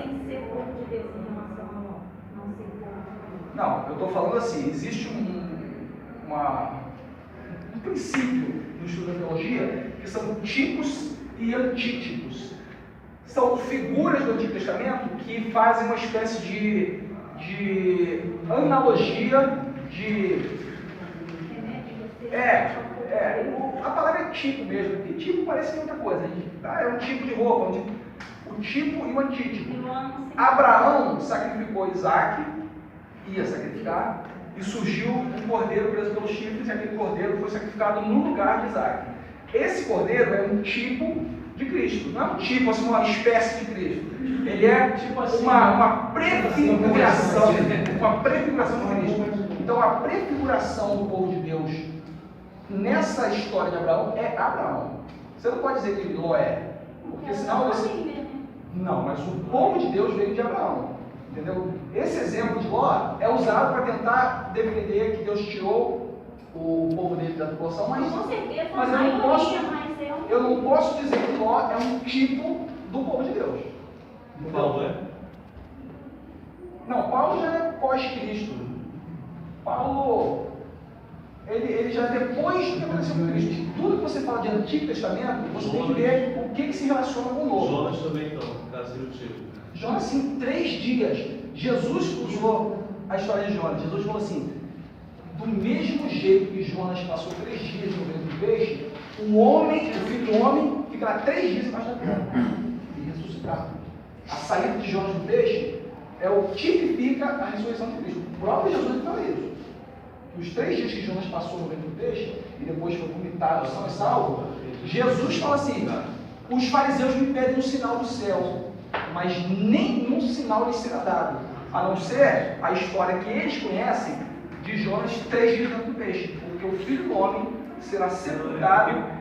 Speaker 1: Não, eu estou falando assim, existe um princípio no estudo da teologia que são tipos e antítipos. São figuras do Antigo Testamento que fazem uma espécie de analogia a palavra é tipo mesmo, porque tipo parece que é outra coisa. É um tipo de roupa, o tipo e o antítipo. Abraão sacrificou Isaac, ia sacrificar, e surgiu um cordeiro preso pelos chifres, e aquele cordeiro foi sacrificado no lugar de Isaac. Esse cordeiro é um tipo de Cristo, não é um tipo, assim, uma espécie de Cristo. Ele é tipo assim, uma prefiguração de Cristo. Então a prefiguração do povo de Deus nessa história de Abraão é Abraão. Você não pode dizer que Ló é, porque senão você... Não, mas o povo de Deus veio de Abraão. Entendeu? Esse exemplo de Ló é usado para tentar defender que Deus tirou o povo dele da tribulação, mas eu não posso dizer que Ló é um tipo do povo de Deus.
Speaker 2: Paulo é?
Speaker 1: Não, Paulo já é pós-Cristo. Paulo, ele já é depois do que aconteceu com Cristo. Tudo que você fala de Antigo Testamento, você tem que ver o que se relaciona com o Novo.
Speaker 2: Jonas também, então, caso seja o tipo.
Speaker 1: Jonas, em 3 dias, Jesus usou a história de Jonas. Jesus falou assim: do mesmo jeito que Jonas passou 3 dias no ventre do peixe, o filho do homem, ficará 3 dias embaixo da terra e ressuscitar. A saída de Jonas do peixe é o que tipifica a ressurreição de Cristo. O próprio Jesus fala isso. os 3 dias que Jonas passou no ventre do peixe, e depois foi vomitado, são e salvo, Jesus fala assim, os fariseus me pedem um sinal do céu, mas nenhum sinal lhes será dado, a não ser a história que eles conhecem de Jonas 3 dias dentro do peixe, porque o Filho do Homem será sepultado